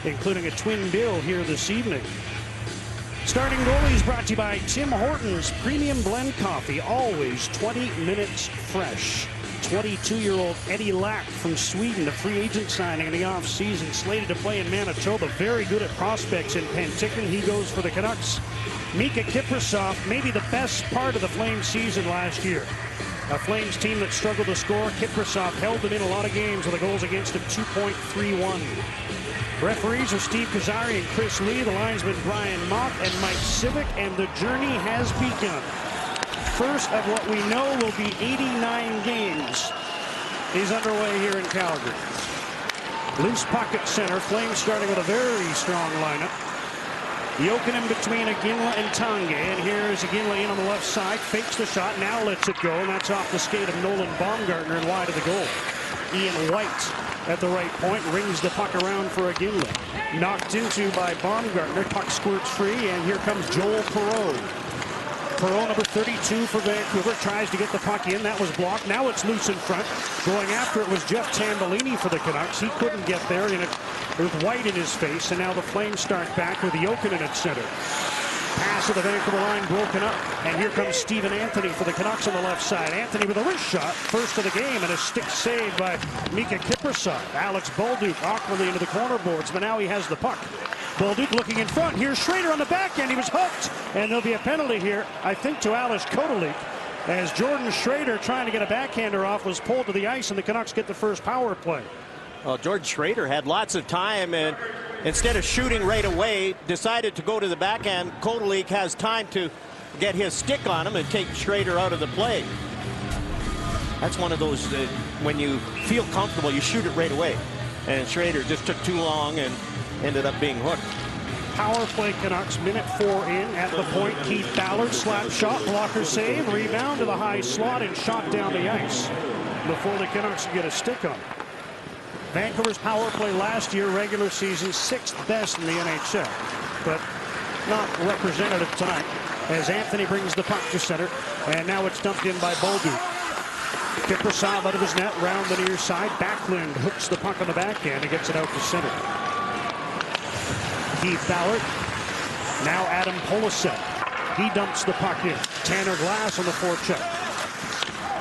including a twin bill here this evening. Starting goalies brought to you by Tim Hortons Premium Blend Coffee, always 20 minutes fresh. 22-year-old Eddie Lack from Sweden, the free agent signing in the offseason, slated to play in Manitoba. Very good at prospects in Penticton. He goes for the Canucks. Mika Kiprasov, maybe the best part of the Flames season last year. A Flames team that struggled to score. Kiprasov held them in a lot of games with the goals against him 2.31. Referees are Steve Kazari and Chris Lee. The linesman Brian Mott and Mike Civic, and the journey has begun. First of what we know will be 89 games is underway here in Calgary. Loose puck at center. Flames starting with a very strong lineup. Jokinen between Iginla and Tanguay, and here's Iginla in on the left side, fakes the shot, now lets it go, and that's off the skate of Nolan Baumgartner and wide of the goal. Ian White at the right point rings the puck around for Iginla. Knocked into by Baumgartner, puck squirts free, and here comes Joel Perreault. Perreault, number 32 for Vancouver, tries to get the puck in. That was blocked. Now it's loose in front. Going after it was Jeff Tambellini for the Canucks. He couldn't get there, and with White in his face, and now the Flames start back with Jokinen at center. Pass of the Vancouver line broken up, and here comes Stephen Anthony for the Canucks on the left side. Anthony with a wrist shot, first of the game, and a stick save by Mika Kiprasov. Alex Bolduc awkwardly into the corner boards, but now he has the puck. Bolduc looking in front. Here's Schrader on the backhand. He was hooked, and there'll be a penalty here, I think, to Alex Kotelik, as Jordan Schrader, trying to get a backhander off, was pulled to the ice, and the Canucks get the first power play. Well, Jordan Schrader had lots of time, and instead of shooting right away, decided to go to the backhand. Kotelik has time to get his stick on him and take Schrader out of the play. That's one of those, when you feel comfortable, you shoot it right away. And Schrader just took too long and ended up being hooked. Power play Canucks, minute 4 in. At the point, Keith Ballard, slap shot, blocker save, rebound to the high slot, and shot down the ice before the Canucks can get a stick on it. Vancouver's power play last year, regular season, 6th best in the NHL, but not representative tonight, as Anthony brings the puck to center, and now it's dumped in by Bolduc. Kiprasov out of his net, round the near side. Backlund hooks the puck on the backhand and gets it out to center. Keith Ballard. Now Adam Polasek. He dumps the puck in. Tanner Glass on the forecheck.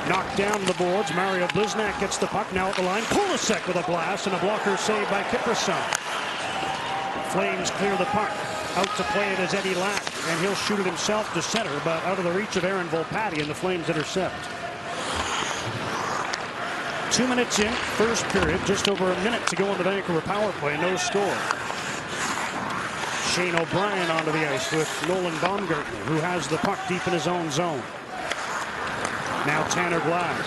Knocked down the boards. Mario Bliznak gets the puck now at the line. Polasek with a blast and a blocker saved by Kiprasov. Flames clear the puck. Out to play it as Eddie Lack, and he'll shoot it himself to center, but out of the reach of Aaron Volpatti, and the Flames intercept. 2 minutes in, first period, just over a minute to go on the Vancouver power play, no score. Shane O'Brien onto the ice with Nolan Baumgartner, who has the puck deep in his own zone. Now Tanner Glass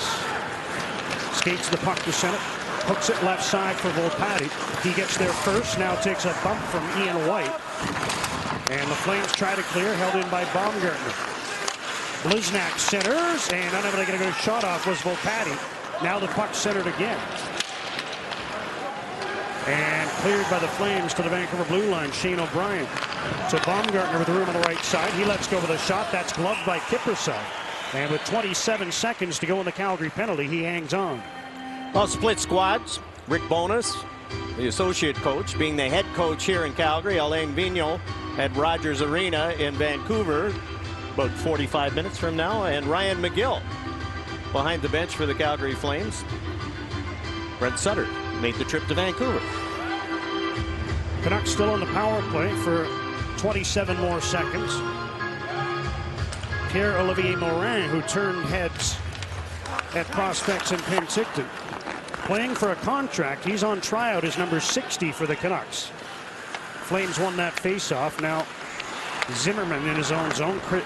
skates the puck to center, hooks it left side for Volpatti. He gets there first, now takes a bump from Ian White. And the Flames try to clear, held in by Baumgartner. Bliznak centers, and unable to get a good shot off was Volpatti. Now the puck centered again. And cleared by the Flames to the Vancouver blue line. Shane O'Brien to Baumgartner with the room on the right side. He lets go with a shot. That's gloved by Kiprasov. And with 27 seconds to go in the Calgary penalty, he hangs on. Well, split squads. Rick Bowness, the associate coach, being the head coach here in Calgary. Alain Vigneault at Rogers Arena in Vancouver about 45 minutes from now. And Ryan McGill behind the bench for the Calgary Flames. Brent Sutter made the trip to Vancouver. Canucks still on the power play for 27 more seconds. Pierre-Olivier Morin, who turned heads at prospects in Penticton, playing for a contract. He's on tryout as number 60 for the Canucks. Flames won that faceoff. Now Zimmerman in his own zone. Chris,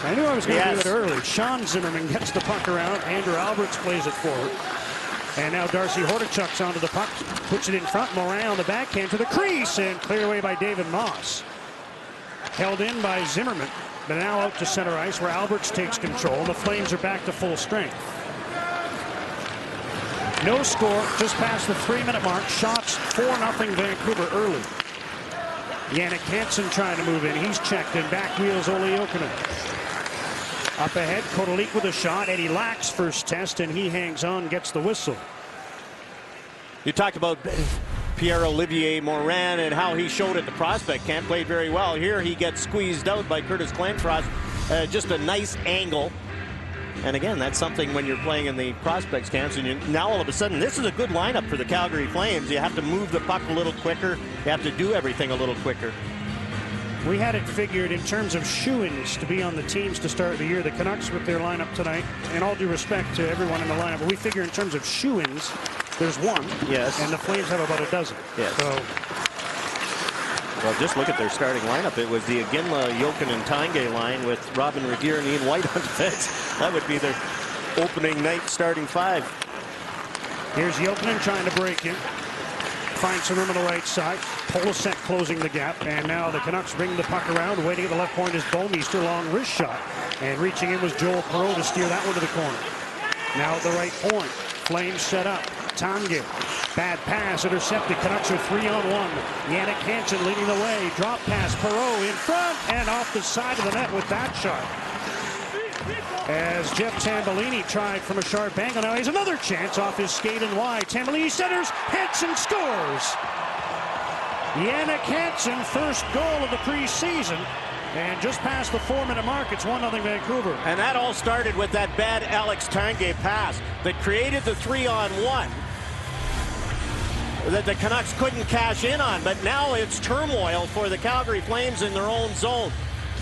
I knew I was going to do it early. Sean Zimmerman gets the puck around. Andrew Alberts plays it forward. And now Darcy Hordichuk's onto the puck. Puts it in front. Morin on the backhand to the crease. And cleared away by David Moss. Held in by Zimmerman. But now out to center ice where Alberts takes control. And the Flames are back to full strength. No score. Just past the 3-minute mark. Shots 4-0 Vancouver early. Jannik Hansen trying to move in. He's checked and back wheels Olli Jokinen. Up ahead, Kotelik with a shot. Eddie Lack's first test, and he hangs on, gets the whistle. You talked about Pierre-Olivier Morin and how he showed at the prospect camp. Played very well. Here he gets squeezed out by Curtis Kleinfrost. Just a nice angle. And again, that's something when you're playing in the prospects camps, and now all of a sudden this is a good lineup for the Calgary Flames. You have to move the puck a little quicker. You have to do everything a little quicker. We had it figured in terms of shoo-ins to be on the teams to start the year. The Canucks with their lineup tonight, and all due respect to everyone in the lineup, but we figure in terms of shoo-ins, there's one. Yes. And the Flames have about a dozen. Yes. So, well, just look at their starting lineup. It was the Iginla, Jokinen, Tanguay line with Robin Regeer and Ian White on defense. That would be their opening night starting five. Here's Jokinen trying to break in. Finds some room on the right side. Polasek closing the gap. And now the Canucks bring the puck around. Waiting at the left point is Bouwmeester. Long wrist shot. And reaching in was Joel Perreault to steer that one to the corner. Now at the right point. Flames set up. Tanguay. Bad pass intercepted. Canucks are 3-on-1. Jannik Hansen leading the way. Drop pass. Perreault in front and off the side of the net with that shot. As Jeff Tambellini tried from a sharp angle. Now he's another chance off his skate and wide. Tambellini centers. Hansen scores. Jannik Hansen, first goal of the preseason. And just past the 4-minute mark, it's 1-0 Vancouver. And that all started with that bad Alex Tanguay pass that created the 3-on-1 that the Canucks couldn't cash in on. But now it's turmoil for the Calgary Flames in their own zone.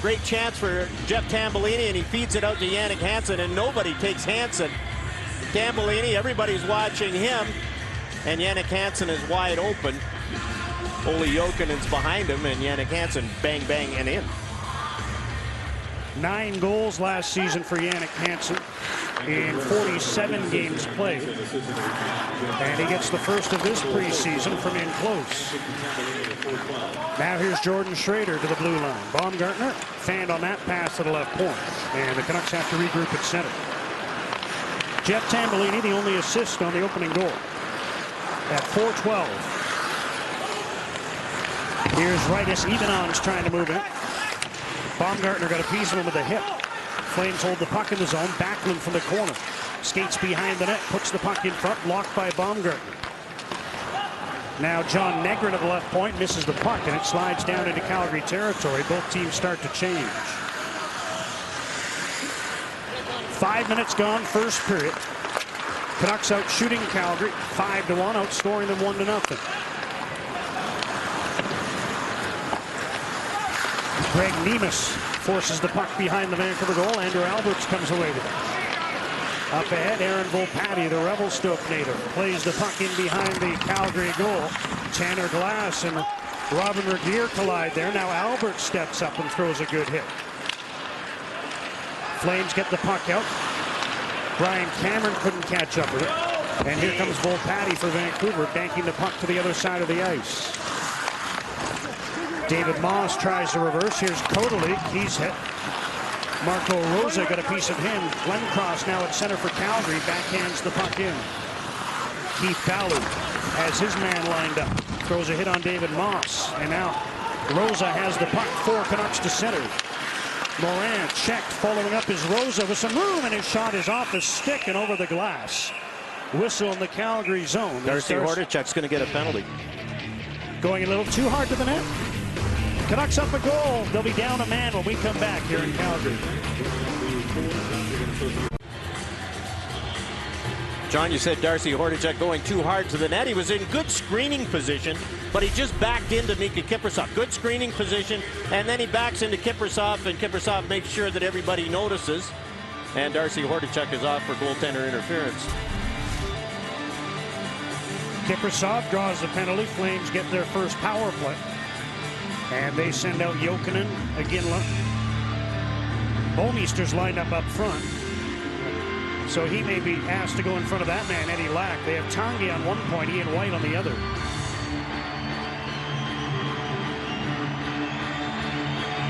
Great chance for Jeff Tambellini, and he feeds it out to Jannik Hansen, and nobody takes Hansen. Tambellini, everybody's watching him, and Jannik Hansen is wide open. Olli Jokinen's behind him, and Jannik Hansen bang, bang, and in. 9 goals last season for Jannik Hansen in 47 games played. And he gets the first of this preseason from in close. Now here's Jordan Schrader to the blue line. Baumgartner fanned on that pass to the left point. And the Canucks have to regroup at center. Jeff Tambellini, the only assist on the opening goal at 4:12. Here's Rightus Evenons trying to move in. Baumgartner got a piece of him with a hip. Flames hold the puck in the zone. Backlund from the corner. Skates behind the net. Puts the puck in front. Blocked by Baumgartner. Now John Negrin at the left point misses the puck, and it slides down into Calgary territory. Both teams start to change. 5 minutes gone, first period. Canucks out shooting Calgary 5-1, outscoring them 1-0. Greg Nemes forces the puck behind the Vancouver goal. Andrew Alberts comes away with it. Up ahead, Aaron Volpatti, the Revelstoke native, plays the puck in behind the Calgary goal. Tanner Glass and Robin Regeer collide there. Now Alberts steps up and throws a good hit. Flames get the puck out. Brian Cameron couldn't catch up with it. And here comes Volpatti for Vancouver, banking the puck to the other side of the ice. David Moss tries to reverse. Here's Kotelik. He's hit. Marco Rosa got a piece of him. Glenn Cross now at center for Calgary. Backhands the puck in. Keith Ballard has his man lined up. Throws a hit on David Moss. And now Rosa has the puck. 4 Canucks to center. Morin checked, following up his Rosa with some room, and his shot is off the stick and over the glass. Whistle in the Calgary zone. Darcy Hordichuk's going to get a penalty. Going a little too hard to the net. Canucks up a goal. They'll be down a man when we come back here in Calgary. John, you said Darcy Hordichuk going too hard to the net. He was in good screening position, but he just backed into Mika Kiprusoff. Good screening position, and then he backs into Kiprusoff, and Kiprusoff makes sure that everybody notices. And Darcy Hordichuk is off for goaltender interference. Kiprusoff draws the penalty. Flames get their first power play. And they send out Jokinen, Iginla. Bouwmeester's lined up front. So he may be asked to go in front of that man, Eddie Lack. They have Tanguay on one point, Ian White on the other.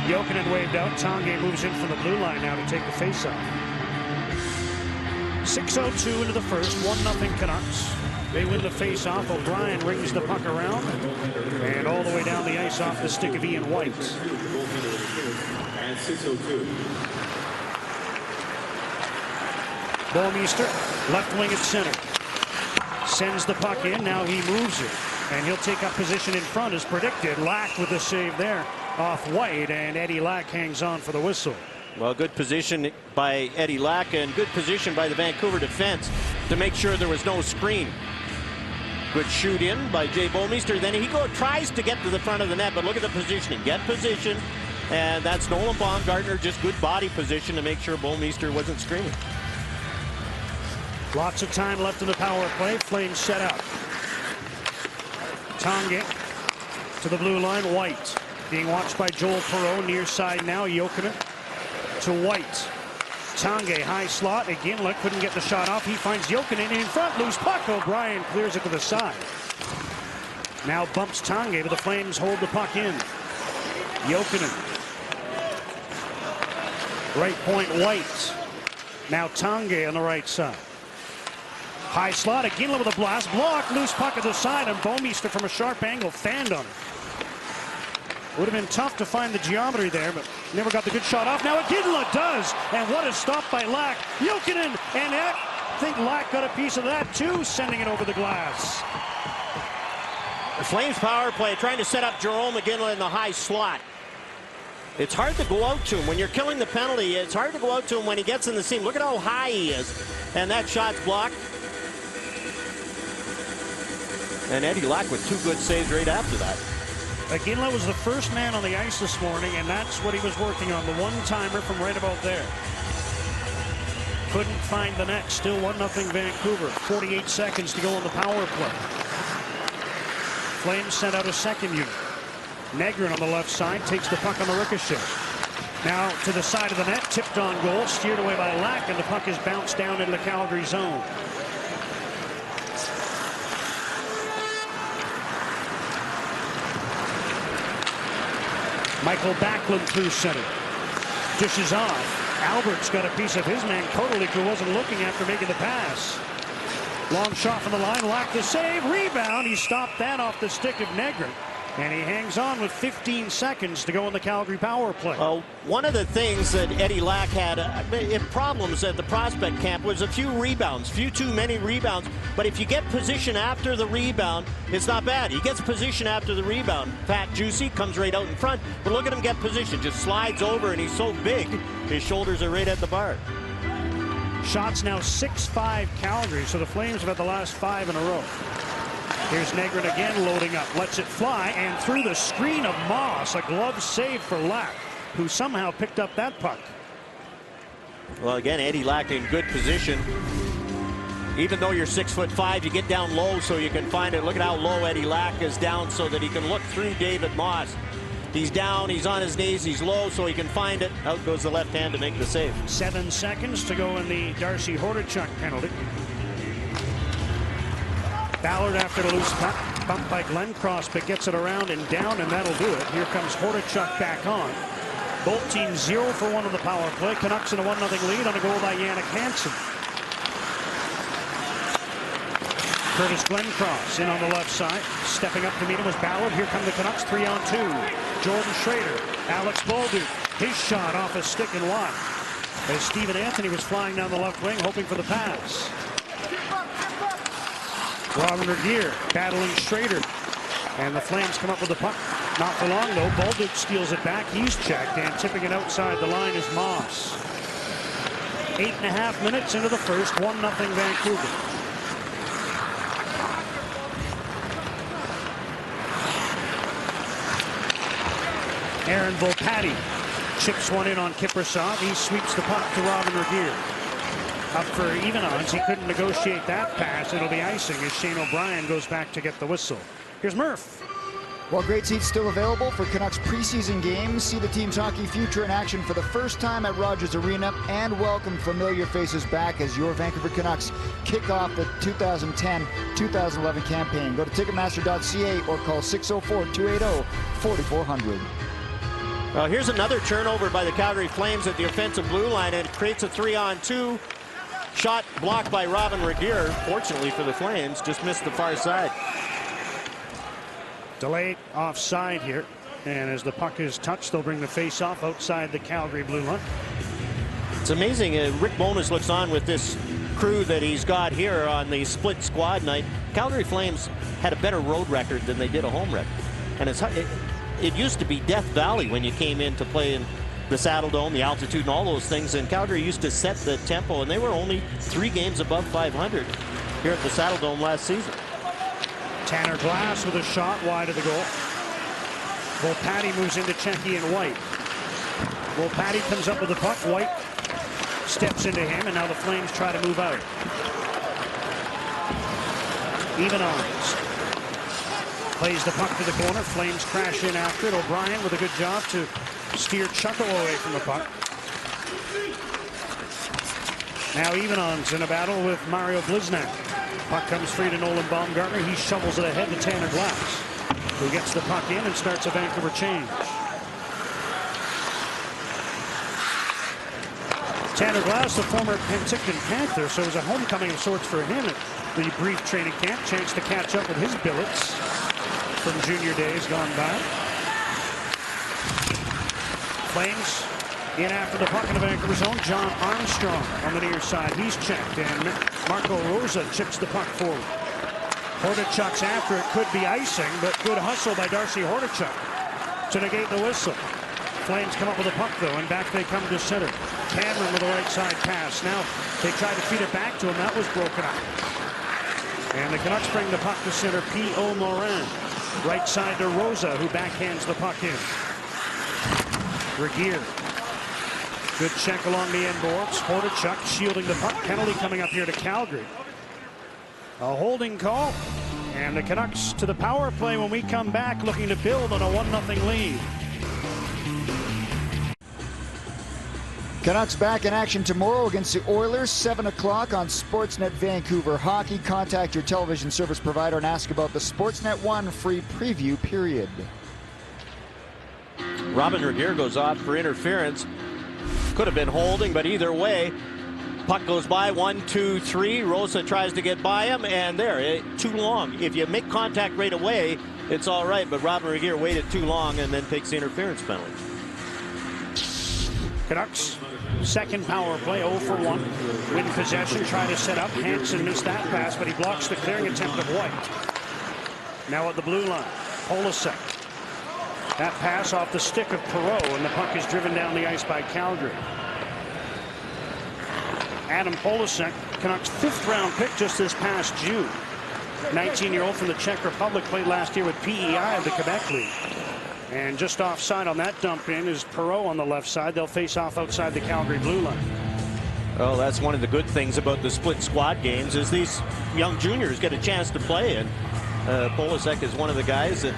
Jokinen waved out. Tanguay moves in from the blue line now to take the faceoff. 6:02 into the first, 1-0 Canucks. They win the face-off. O'Brien rings the puck around. And all the way down the ice off the stick of Ian White. Bouwmeester, left wing at center. Sends the puck in. Now he moves it. And he'll take up position in front as predicted. Lack with the save there off White, and Eddie Lack hangs on for the whistle. Well, good position by Eddie Lack and good position by the Vancouver defense to make sure there was no screen. Good shoot in by Jay Bouwmeester. Then he tries to get to the front of the net, but look at the positioning. Get position, and that's Nolan Baumgartner. Just good body position to make sure Bouwmeester wasn't screaming. Lots of time left in the power play. Flames set up. Tange to the blue line. White being watched by Joel Perreault. Near side now. Jokinen to White. Tange high slot. Iginla couldn't get the shot off. He finds Jokinen in front. Loose puck. O'Brien clears it to the side. Now bumps Tange, but the Flames hold the puck in. Jokinen. Right point White. Now Tange on the right side. High slot. Iginla with a blast. Block. Loose puck at the side. And Bouwmeester from a sharp angle fanned on it. Would have been tough to find the geometry there, but never got the good shot off. Now Iginla does. And what a stop by Lack. Jokinen. And I think Lack got a piece of that too, sending it over the glass. The Flames power play trying to set up Jarome Iginla in the high slot. It's hard to go out to him. When you're killing the penalty, it's hard to go out to him when he gets in the seam. Look at how high he is. And that shot's blocked. And Eddie Lack with two good saves right after that. Iginla was the first man on the ice this morning, and that's what he was working on. The one-timer from right about there. Couldn't find the net. Still 1-0 Vancouver. 48 seconds to go on the power play. Flames sent out a second unit. Negrin on the left side takes the puck on the ricochet. Now to the side of the net, tipped on goal, steered away by Lack, and the puck is bounced down into the Calgary zone. Michael Backlund through center. Dishes off. Albert's got a piece of his man. Kotelik, who wasn't looking after making the pass. Long shot from the line. Lack the save. Rebound. He stopped that off the stick of Negrin. And he hangs on with 15 seconds to go in the Calgary power play. One of the things that Eddie Lack had problems at the prospect camp was a few rebounds, too many rebounds. But if you get position after the rebound, it's not bad. He gets position after the rebound. Fat, juicy, comes right out in front. But look at him get position. Just slides over, and he's so big, his shoulders are right at the bar. Shots now 6-5 Calgary, so the Flames have had the last 5 in a row. Here's Negrin again loading up, lets it fly, and through the screen of Moss, a glove save for Lack, who somehow picked up that puck. Well, again, Eddie Lack in good position. Even though you're 6'5", you get down low so you can find it. Look at how low Eddie Lack is down so that he can look through David Moss. He's down, he's on his knees, he's low so he can find it. Out goes the left hand to make the save. 7 seconds to go in the Darcy Hordichuk penalty. Ballard after the loose puck, bumped by Glenn Crosby, gets it around and down, and that'll do it. Here comes Hordichuk back on. Both teams 0 for 1 on the power play. Canucks in a 1-0 lead on a goal by Jannik Hansen. Curtis Glencross in on the left side. Stepping up to meet him was Ballard. Here come the Canucks 3-on-2. Jordan Schrader, Alex Bolduc. His shot off a stick and wide. As Stephen Anthony was flying down the left wing, hoping for the pass. Robin Regeer battling Schrader. And the Flames come up with the puck. Not for long, though. Bolduc steals it back. He's checked, and tipping it outside the line is Moss. 8.5 minutes into the first. 1-0 Vancouver. Aaron Volpatti chips one in on Kiprusoff. He sweeps the puck to Robin Regeer. Up for even odds. He couldn't negotiate that pass. It'll be icing as Shane O'Brien goes back to get the whistle. Here's Murph. Well, great seats still available for Canucks preseason games. See the team's hockey future in action for the first time at Rogers Arena, and welcome familiar faces back as your Vancouver Canucks kick off the 2010-2011 campaign. Go to Ticketmaster.ca or call 604-280-4400. Well, here's another turnover by the Calgary Flames at the offensive blue line, and it creates a 3-on-2. Shot blocked by Robin Regeer. Fortunately for the Flames, just missed the far side. Delayed offside here, and as the puck is touched, they'll bring the face-off outside the Calgary blue line. It's amazing. Rick Bowness looks on with this crew that he's got here on the split squad night. Calgary Flames had a better road record than they did a home record. And it used to be Death Valley when you came in to play in the Saddle Dome, the altitude and all those things. And Calgary used to set the tempo, and they were only 3 games above 500 here at the Saddle Dome last season. Tanner Glass with a shot wide of the goal. Volpatti moves into Checky and White. Volpatti comes up with the puck. White steps into him, and now the Flames try to move out. Even arms. Plays the puck to the corner. Flames crash in after it. O'Brien with a good job to steer Chuckle away from the puck. Now Evenons in a battle with Mario Bliznak. Puck comes free to Nolan Baumgartner. He shovels it ahead to Tanner Glass, who gets the puck in and starts a Vancouver change. Tanner Glass, the former Penticton Panther, so it was a homecoming of sorts for him at the brief training camp. Chance to catch up with his billets from junior days gone by. Flames in after the puck in the Vancouver zone. John Armstrong on the near side. He's checked, and Marco Rosa chips the puck forward. Hordichuk's after it. Could be icing, but good hustle by Darcy Hordichuk to negate the whistle. Flames come up with a puck, though, and back they come to center. Cameron with a right side pass. Now they try to feed it back to him. That was broken up. And the Canucks bring the puck to center. P.O. Morin. Right side to Rosa, who backhands the puck in. Regier. Good check along the end boards. Hordichuk shielding the puck. Penalty coming up here to Calgary. A holding call. And the Canucks to the power play when we come back, looking to build on a 1-0 lead. Canucks back in action tomorrow against the Oilers, 7 o'clock on Sportsnet Vancouver Hockey. Contact your television service provider and ask about the Sportsnet 1 free preview period. Robin Regier goes off for interference. Could have been holding, but either way, puck goes by. 1, 2, 3. Rosa tries to get by him, and there, too long. If you make contact right away, it's all right, but Robin Regier waited too long and then takes the interference penalty. Canucks, second power play, 0 for 1. Win possession, try to set up. Hansen missed that pass, but he blocks the clearing attempt of White. Now at the blue line, Polasek. That pass off the stick of Perreault, and the puck is driven down the ice by Calgary. Adam Polasek, Canucks' 5th round pick just this past June. 19-year-old from the Czech Republic, played last year with PEI of the Quebec League. And just offside on that dump in is Perreault on the left side. They'll face off outside the Calgary blue line. Oh, that's one of the good things about the split squad games is these young juniors get a chance to play. And Polasek is one of the guys that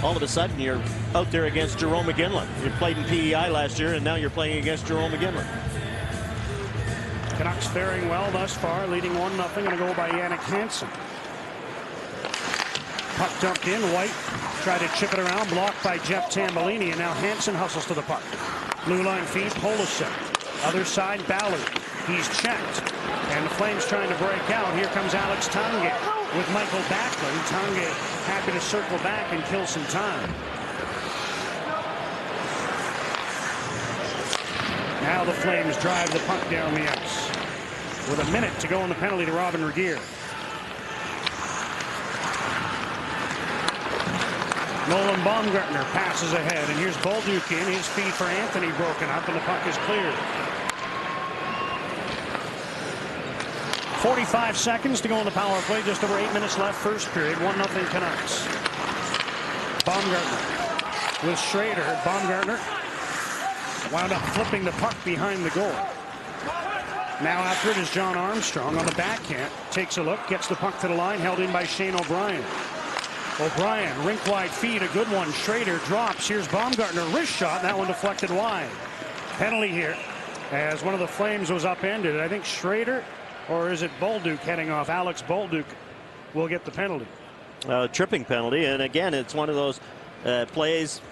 all of a sudden you're out there against Jerome McGinley. You played in PEI last year, and now you're playing against Jerome McGinley. Canucks faring well thus far, leading 1-0 on a goal by Jannik Hansen. Puck dumped in. White tried to chip it around, blocked by Jeff Tambellini, and now Hansen hustles to the puck. Blue line feed, Polasek. Other side, Ballard. He's checked, and the Flames trying to break out. Here comes Alex Tanguay with Michael Backlund. Tanguay happy to circle back and kill some time. Now the Flames drive the puck down the ice with a minute to go on the penalty to Robin Regier. Nolan Baumgartner passes ahead, and here's Bolduc in. His feed for Anthony broken up, and the puck is cleared. 45 seconds to go on the power play. Just over 8 minutes left, first period. 1-0 Canucks. Baumgartner with Schrader. Baumgartner wound up flipping the puck behind the goal. Now after it is John Armstrong on the backhand. Takes a look, gets the puck to the line, held in by Shane O'Brien. O'Brien, rink-wide feed, a good one. Schrader drops. Here's Baumgartner, wrist shot. That one deflected wide. Penalty here as one of the Flames was upended. I think Schrader, or is it Bolduc heading off? Alex Bolduc will get the penalty. Tripping penalty, and again, it's one of those plays.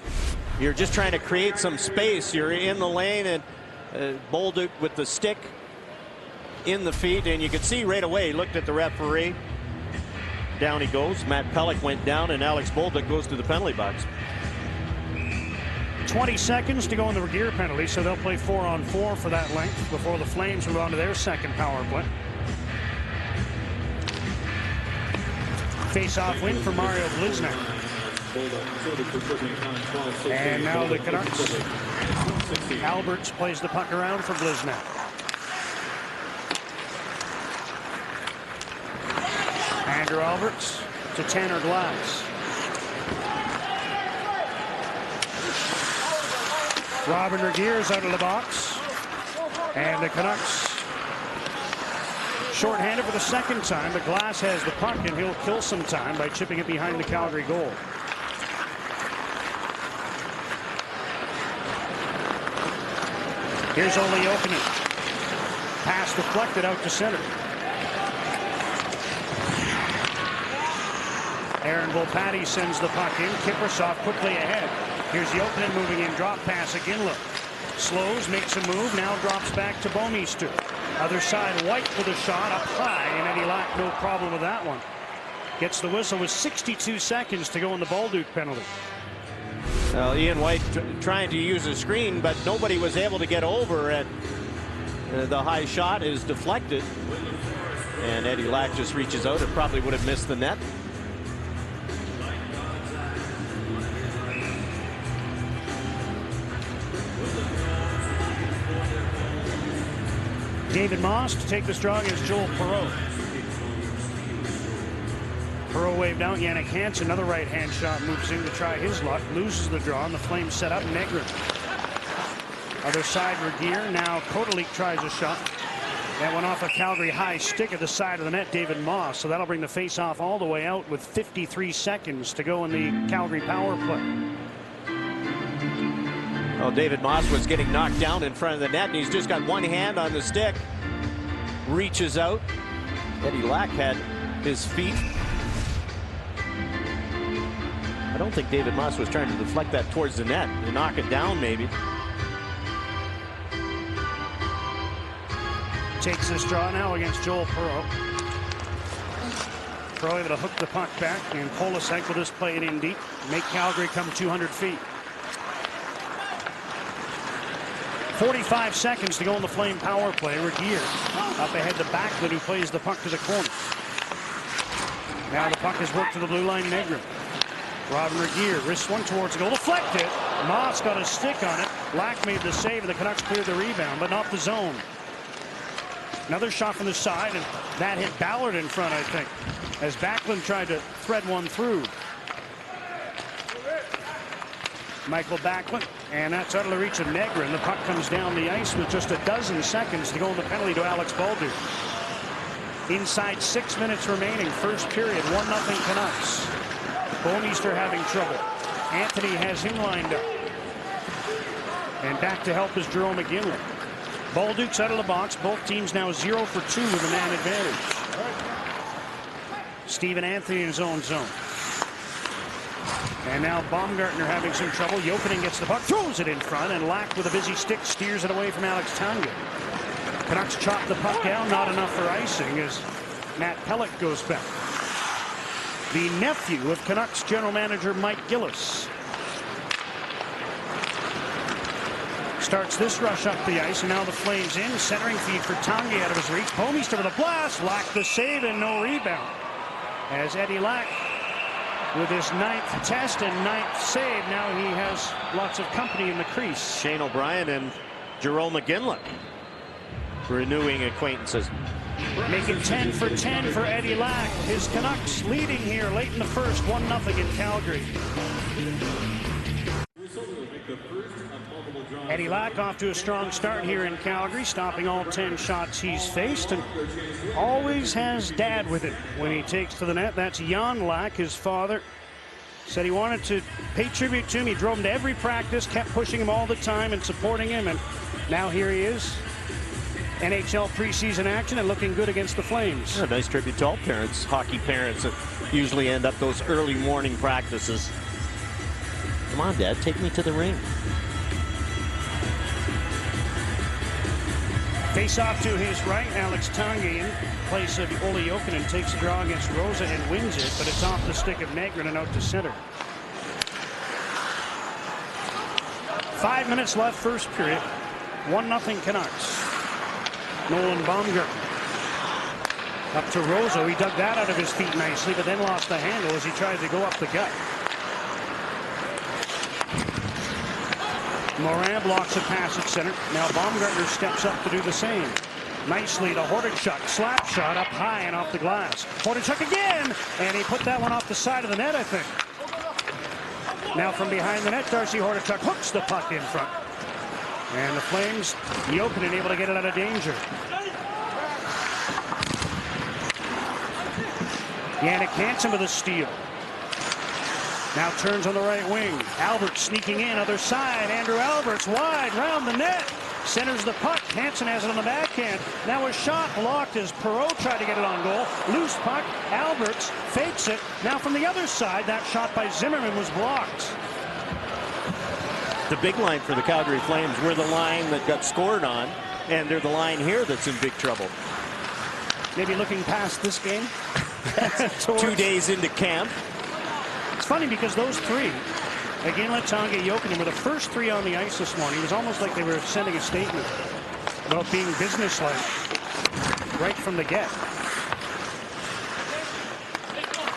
You're just trying to create some space. You're in the lane, and Bolduc with the stick in the feet, and you could see right away, he looked at the referee. Down he goes. Matt Pelech went down, and Alex Bolduc goes to the penalty box. 20 seconds to go on the Regier penalty, so they'll play 4-on-4 for that length before the Flames move on to their second power play. Face-off win for Mario Bliznak. And now the Canucks. Alberts plays the puck around for Bliznak. Andrew Alberts to Tanner Glass. Robin Regeer is out of the box. And the Canucks shorthanded for the second time, but Glass has the puck and he'll kill some time by chipping it behind the Calgary goal. Here's Ole Jokinen. Pass deflected out to center. Aaron Volpatti sends the puck in. Kiprusoff quickly ahead. Here's Jokinen moving in. Drop pass again. Look. Slows, makes a move, now drops back to Bouwmeester. Other side, White with a shot up high, and Eddie Lack, no problem with that one. Gets the whistle with 62 seconds to go in the Bolduc penalty. Well, Ian White trying to use a screen, but nobody was able to get over it. The high shot is deflected, and Eddie Lack just reaches out. It probably would have missed the net. David Moss to take the draw against Joel Perreault. Perreault waved out. Yannick Hansen, another right-hand shot, moves in to try his luck, loses the draw, and the Flames set up Negrin. Other side, Regeer. Now Kotelik tries a shot. That went off a Calgary high stick at the side of the net, David Moss. So that'll bring the face-off all the way out with 53 seconds to go in the Calgary power play. Well, David Moss was getting knocked down in front of the net, and he's just got one hand on the stick. Reaches out. Eddie Lack had his feet. I don't think David Moss was trying to deflect that towards the net and knock it down, maybe. Takes this draw now against Joel Perreault. Perreault able to hook the puck back, and Polasek will just play it in deep, make Calgary come 200 feet. 45 seconds to go in the Flame power play. Regeer up ahead to Backlund, who plays the puck to the corner. Now the puck is worked to the blue line. Negrin. Robin Regeer wrists one towards the goal. Deflected. Moss got a stick on it. Lack made the save, and the Canucks cleared the rebound, but not the zone. Another shot from the side, and that hit Ballard in front, I think, as Backlund tried to thread one through. Michael Backlund, and that's out of the reach of Negrin. The puck comes down the ice with just a dozen seconds to go in the penalty to Alex Bolduc. Inside 6 minutes remaining, first period, 1-0 Canucks. Bouwmeester having trouble. Anthony has him lined up. And back to help is Jerome McGinley. Bolduc's out of the box. Both teams now 0 for 2 with a man advantage. Stephen Anthony in his own zone. And now Baumgartner having some trouble. Jokinen gets the puck, throws it in front, and Lack with a busy stick steers it away from Alex Tanga. Canucks chop the puck down, not enough for icing as Matt Pelech goes back. The nephew of Canucks general manager Mike Gillis starts this rush up the ice, and now the Flames in. Centering feed for Tanguay out of his reach. Bouwmeester with a blast. Lack the save and no rebound. As Eddie Lack with his 9th test and 9th save, now he has lots of company in the crease. Shane O'Brien and Jerome McGinley renewing acquaintances. Making 10 for 10 for Eddie Lack. His Canucks leading here late in the first, 1-0 in Calgary. Eddie Lack off to a strong start here in Calgary, stopping all 10 shots he's faced, and always has Dad with him when he takes to the net. That's Jan Lack, his father. Said he wanted to pay tribute to him. He drove him to every practice, kept pushing him all the time and supporting him, and now here he is. NHL preseason action and looking good against the Flames. A nice tribute to all parents, hockey parents that usually end up those early morning practices. Come on, Dad, take me to the ring. Face off to his right, Alex Tanguay in place of Ole Jokinen takes a draw against Rosa and wins it, but it's off the stick of Negrin and out to center. 5 minutes left, first period. 1-0 Canucks. Nolan Baumgartner. Up to Rozo. He dug that out of his feet nicely, but then lost the handle as he tried to go up the gut. Morin blocks a pass at center. Now Baumgartner steps up to do the same. Nicely to Hordichuk. Slap shot up high and off the glass. Hordichuk again, and he put that one off the side of the net, I think. Now from behind the net, Darcy Hordichuk hooks the puck in front. And the Flames, Jokinen able to get it out of danger. Jannik Hansen with a steal. Now turns on the right wing. Alberts sneaking in, other side. Andrew Alberts wide, round the net. Centers the puck. Hansen has it on the backhand. Now a shot blocked as Perreault tried to get it on goal. Loose puck. Alberts fakes it. Now from the other side, that shot by Zimmerman was blocked. The big line for the Calgary Flames were the line that got scored on, and they're the line here that's in big trouble. Maybe looking past this game. 2 days into camp. It's funny because those three, again, Letanga, Jokinen, were the first three on the ice this morning. It was almost like they were sending a statement about being businesslike right from the get.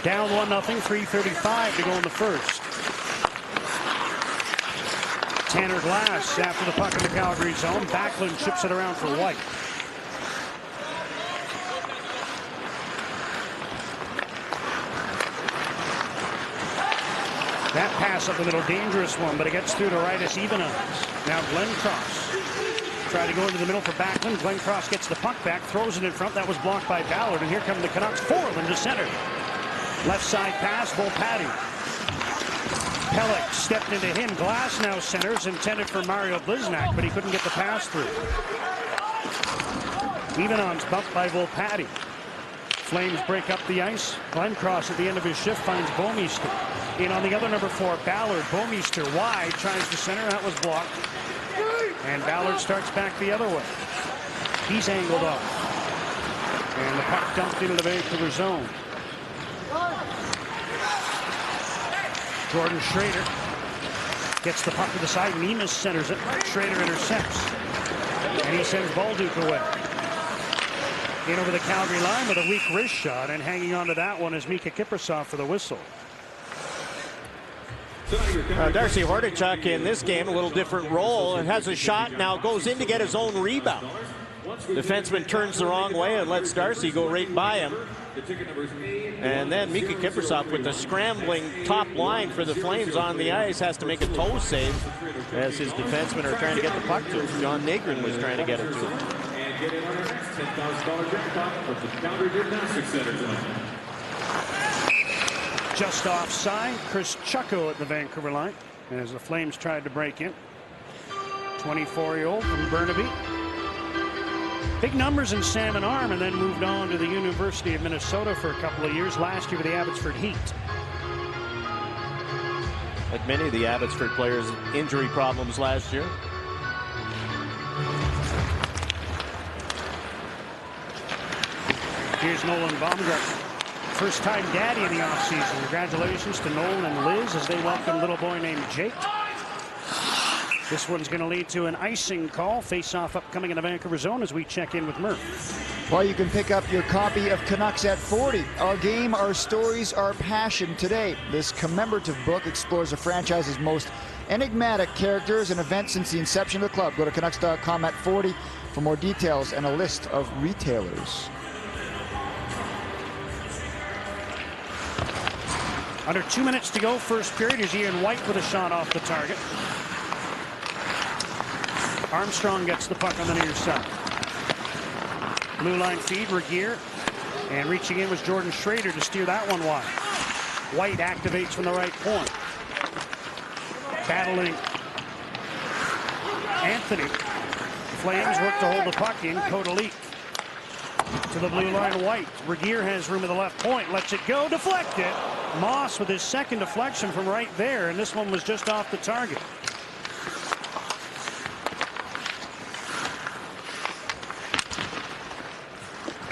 Down 1-0, 3:35 to go in the first. Tanner Glass after the puck in the Calgary zone. Backlund chips it around for White. That pass up the middle, dangerous one, but it gets through to Rytis Ivanovs. Now Glenn Cross tried to go into the middle for Backlund. Glenn Cross gets the puck back, throws it in front. That was blocked by Ballard, and here come the Canucks. Four of them to center. Left side pass, Volpatti. Pelech stepped into him. Glass now centers, intended for Mario Bliznak, but he couldn't get the pass through. Ivanovs bumped by Volpatti. Flames break up the ice. Glenn Cross at the end of his shift finds Bouwmeester. In on the other number 4, Ballard. Bouwmeester wide, tries to center. That was blocked. And Ballard starts back the other way. He's angled off. And the puck dumped into the Vancouver zone. Jordan Schrader gets the puck to the side. Nemes centers it. Schrader intercepts. And he sends Bolduc away. In over the Calgary line with a weak wrist shot, and hanging on to that one is Mika Kiprusoff for the whistle. Darcy Hordichuk in this game, a little different role, and has a shot, now goes in to get his own rebound. Defenseman turns the wrong way and lets Darcy go right by him. And then Mika Kiprusoff with the scrambling top line for the Flames on the ice has to make a toe save as his defensemen are trying to get the puck to him. John Nagrin was trying to get it to him. Just offside, Chris Chucko at the Vancouver line as the Flames tried to break in. 24-year-old from Burnaby. Big numbers in Salmon Arm, and then moved on to the University of Minnesota for a couple of years. Last year with the Abbotsford Heat. Like many of the Abbotsford players, injury problems last year. Here's Nolan Baumgartner. First time daddy in the offseason. Congratulations to Nolan and Liz as they welcome a little boy named Jake. This one's going to lead to an icing call. Face-off upcoming in the Vancouver zone as we check in with Murph. Well, you can pick up your copy of Canucks at 40. Our game, our stories, our passion today. This commemorative book explores the franchise's most enigmatic characters and events since the inception of the club. Go to Canucks.com at 40 for more details and a list of retailers. Under 2 minutes to go, first period. Is Ian White with a shot off the target. Armstrong gets the puck on the near side. Blue line feed, Regier. And reaching in was Jordan Schrader to steer that one wide. White activates from the right point. Battling Anthony. Flames work to hold the puck in. Kodalik to the blue line, White. Regier has room at the left point. Lets it go. Deflected. Moss with his second deflection from right there. And this one was just off the target.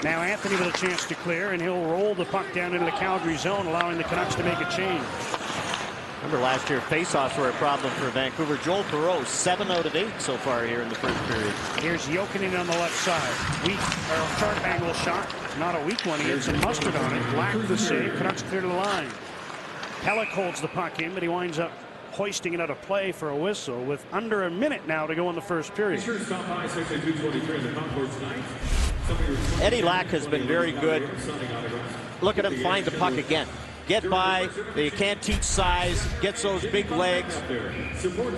Now Anthony with a chance to clear, and he'll roll the puck down into the Calgary zone, allowing the Canucks to make a change. Remember last year, faceoffs were a problem for Vancouver. Joel Perreault, 7 out of 8 so far here in the first period. Here's Jokinen on the left side. Weak, or short angle shot. Not a weak one. He had some mustard on it. Lacked the save. Canucks clear to the line. Pelech holds the puck in, but he winds up hoisting it out of play for a whistle with under a minute now to go in the first period. Eddie Lack has been very good. Look at him find the puck again. Get by, they can't teach size, gets those big legs,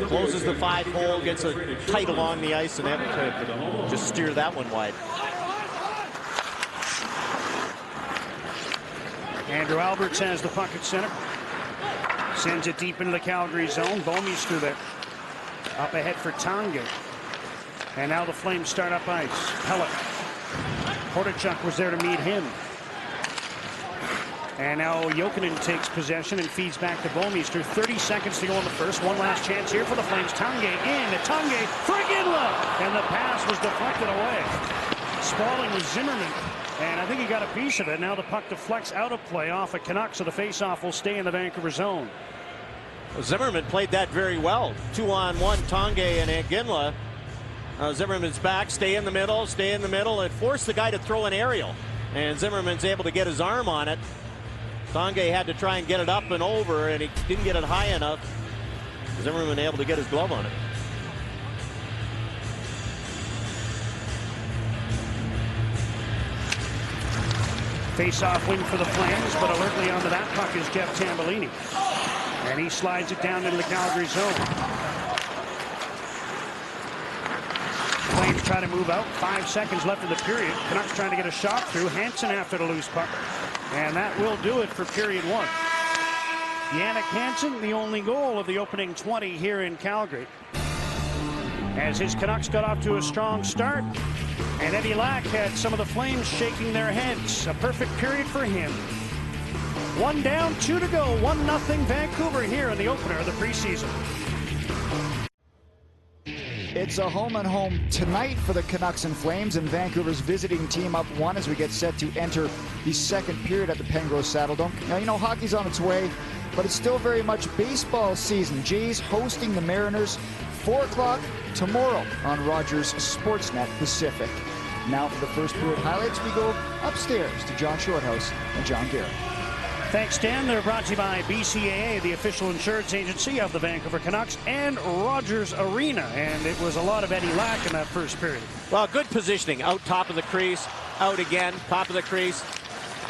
closes the 5-hole, gets a tight along the ice, and able to just steer that one wide. Andrew Alberts has the puck at center. Sends it deep into the Calgary zone. Bouwmeester there. Up ahead for Tanguay. And now the Flames start up ice. Pelech. Hordichuk was there to meet him. And now Jokinen takes possession and feeds back to Bouwmeester. 30 seconds to go in the first. One last chance here for the Flames. Tanguay in. Tanguay for Iginla. And the pass was deflected away. Spaulding with Zimmerman. And I think he got a piece of it. Now the puck deflects out of play off a Canucks, so the faceoff will stay in the Vancouver zone. Well, Zimmerman played that very well. 2-on-1, Tanguay and Iginla. Zimmerman's back, stay in the middle, and force the guy to throw an aerial. And Zimmerman's able to get his arm on it. Tanguay had to try and get it up and over, and he didn't get it high enough. Zimmerman able to get his glove on it. Face-off win for the Flames, but alertly onto that puck is Jeff Tambellini. And he slides it down into the Calgary zone. Flames try to move out. 5 seconds left in the period. Canucks trying to get a shot through. Hansen after the loose puck. And that will do it for period 1. Jannik Hansen, the only goal of the opening 20 here in Calgary. As his Canucks got off to a strong start. And Eddie Lack had some of the Flames shaking their heads. A perfect period for him. 1 down, 2 to go. 1-0 Vancouver here in the opener of the preseason. It's a home-and-home tonight for the Canucks and Flames, and Vancouver's visiting team up 1 as we get set to enter the second period at the Pengrove Saddledome. Now, you know, hockey's on its way, but it's still very much baseball season. Jays hosting the Mariners, 4 o'clock tomorrow on Rogers Sportsnet Pacific. Now for the first period highlights, we go upstairs to John Shorthouse and John Garrett. Thanks, Dan. They're brought to you by BCAA, the official insurance agency of the Vancouver Canucks, and Rogers Arena. And it was a lot of Eddie Lack in that first period. Well, good positioning. Out top of the crease, out again, top of the crease.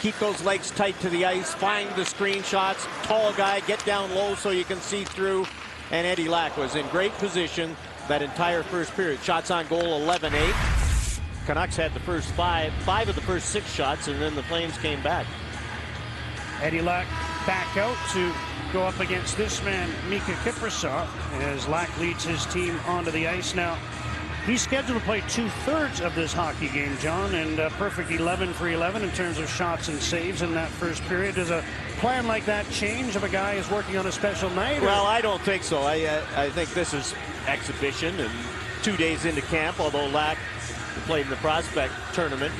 Keep those legs tight to the ice, find the screen shots. Tall guy, get down low so you can see through. And Eddie Lack was in great position that entire first period. Shots on goal, 11-8. Canucks had the first 5 of the first 6 shots, and then the Flames came back. Eddie Lack back out to go up against this man, Mika Kiprasov, as Lack leads his team onto the ice. Now, he's scheduled to play 2/3 of this hockey game, John, and perfect 11 for 11 in terms of shots and saves in that first period. Does a plan like that change if a guy is working on a special night? Well, I don't think so. I think this is exhibition and 2 days into camp, although Lack played in the prospect tournament.